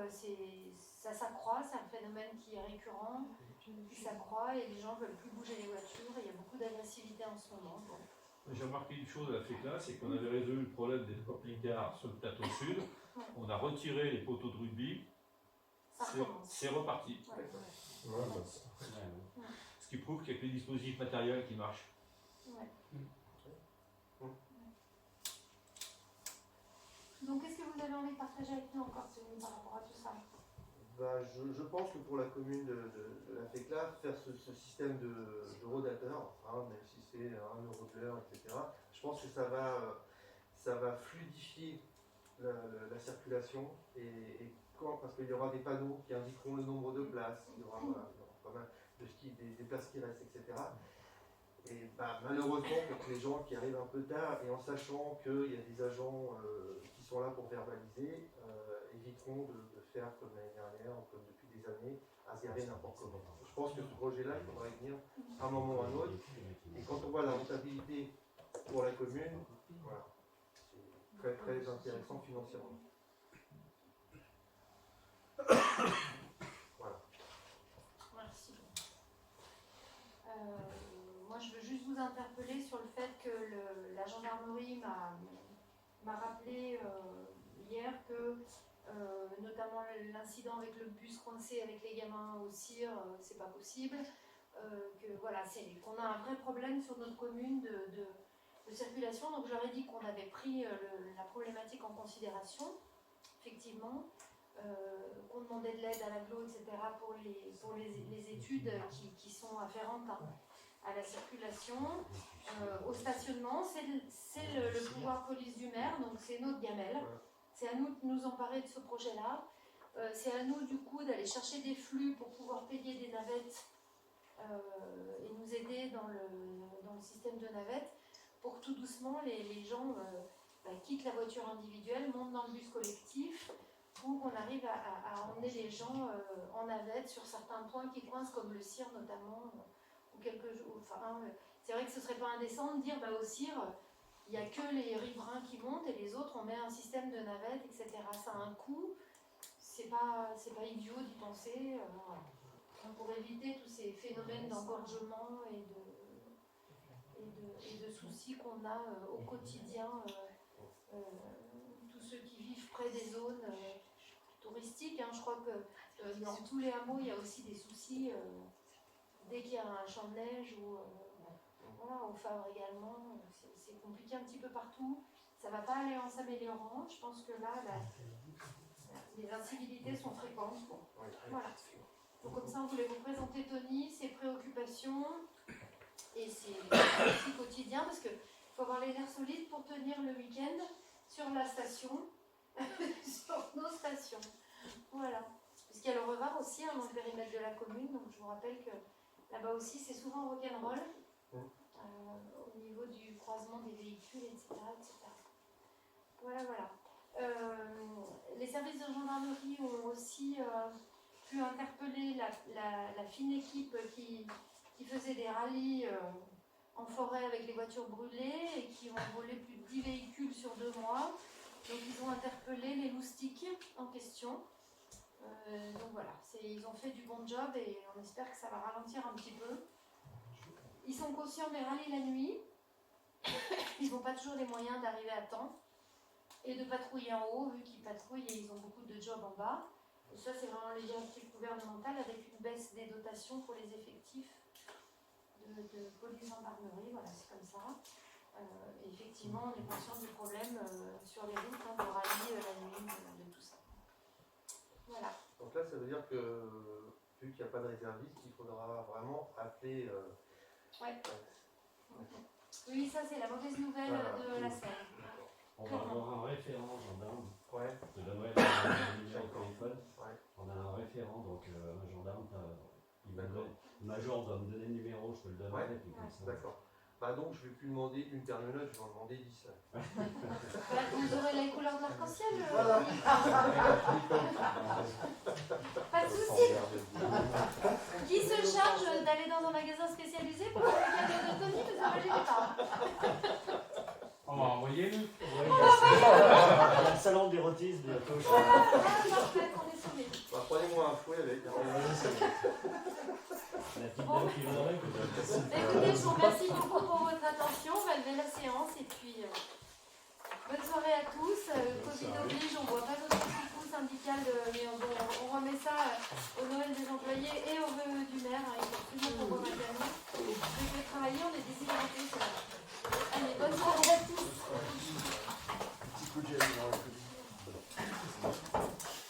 ça s'accroît, c'est un phénomène qui est récurrent, qui s'accroît et les gens ne veulent plus bouger les voitures et il y a beaucoup d'agressivité en ce moment. Bon. J'ai remarqué une chose à la FECLA, c'est qu'on avait résolu le problème des camping-cars sur le plateau sud, on a retiré les poteaux de rugby, c'est reparti. Ce qui prouve qu'il y a que les dispositifs matériels qui marchent. Ouais. Donc qu'est-ce que vous avez envie de partager avec nous encore par rapport à tout ça? Je pense que pour la commune de la FECLA, faire ce système de rodateur, hein, même si c'est 1 € de l'heure, etc., je pense que ça va fluidifier la circulation parce qu'il y aura des panneaux qui indiqueront le nombre de places, il y aura pas mal des places qui restent, etc. Et malheureusement, pour les gens qui arrivent un peu tard et en sachant qu'il y a des agents qui sont là pour verbaliser, éviteront de faire comme l'année dernière ou comme depuis des années, à se garer n'importe comment. Je pense que ce projet-là, il faudra y venir à un moment ou à un autre. Et quand on voit la rentabilité pour la commune, voilà, c'est très très intéressant financièrement. Voilà. Merci. Moi, je veux juste vous interpeller sur le fait que la gendarmerie m'a rappelé hier que, notamment l'incident avec le bus coincé avec les gamins au CIR, c'est pas possible. Qu'on a un vrai problème sur notre commune de circulation. Donc, je leur ai dit qu'on avait pris la problématique en considération, effectivement. Qu'on demandait de l'aide à l'agglo, etc. pour les études qui sont afférentes à la circulation. Au stationnement, c'est le pouvoir police du maire, donc c'est notre gamelle. C'est à nous de nous emparer de ce projet-là. C'est à nous, du coup, d'aller chercher des flux pour pouvoir payer des navettes et nous aider dans le système de navettes pour que tout doucement, les gens quittent la voiture individuelle, montent dans le bus collectif, pour qu'on arrive à emmener les gens en navette sur certains points qui coincent, comme le CIR notamment, ou quelques jours. Enfin, c'est vrai que ce serait pas indécent de dire au CIR, il n'y a que les riverains qui montent et les autres, on met un système de navette, etc. Ça a un coût, c'est pas idiot d'y penser. Pour éviter tous ces phénomènes d'engorgement et de soucis qu'on a au quotidien, tous ceux qui vivent près des zones touristiques. Je crois que dans tous les hameaux, il y a aussi des soucis dès qu'il y a un champ de neige ou au Favre également. C'est compliqué un petit peu partout. Ça ne va pas aller en s'améliorant. Je pense que là, les incivilités sont fréquentes. Voilà. Donc comme ça, on voulait vous présenter Tony, ses préoccupations et ses soucis quotidiens, parce qu'il faut avoir les nerfs solides pour tenir le week-end sur la station, sur nos stations. Voilà. Puisqu'il y a le Revard aussi dans le périmètre de la commune, donc je vous rappelle que là-bas aussi, c'est souvent rock'n'roll au niveau du croisement des véhicules, etc. etc. Voilà, voilà. Les services de gendarmerie ont aussi pu interpeller la fine équipe qui faisait des rallyes en forêt avec les voitures brûlées et qui ont volé plus de 10 véhicules sur 2 mois. Donc ils ont interpellé les loustiques en question. Donc voilà, ils ont fait du bon job et on espère que ça va ralentir un petit peu. Ils sont conscients des rallyes la nuit. Ils n'ont pas toujours les moyens d'arriver à temps et de patrouiller en haut, vu qu'ils patrouillent et ils ont beaucoup de jobs en bas. Et ça, c'est vraiment les directives gouvernementales avec une baisse des dotations pour les effectifs de police gendarmerie. Voilà, c'est comme ça. Et effectivement, on est conscient du problème sur les routes, de rallye la nuit, de tout ça. Voilà. Donc là, ça veut dire que vu qu'il n'y a pas de réserviste, il faudra vraiment appeler. Ouais. Oui, ça c'est la mauvaise nouvelle de la semaine. On va avoir un référent gendarme. Ouais. Je te donnerai le numéro de téléphone. Ouais. On a un référent, donc un gendarme, le major doit me donner le numéro, je te le donnerai. Ouais. Puis comme ça. D'accord. Bah donc je ne vais plus demander une terminale, je vais en demander 10. Vous aurez les couleurs de l'arc-en-ciel. Voilà. Pas de souci. Qui se charge d'aller dans un magasin spécialisé pour faire le cadeau de Tony, ne vous imaginez pas. On va envoyer Luc. Il y a le salon de l'érotisme bientôt. Parfait, on est sauvés. Bah, prenez-moi un fouet avec. La petite dame qui viendrait. Écoutez, je vous remercie beaucoup pour votre attention. On va lever la séance et puis bonne soirée à tous. Covid oblige, on ne voit pas notre petit coup syndical, mais on remet ça au Noël des employés et au vœu du maire. Il faut absolument qu'on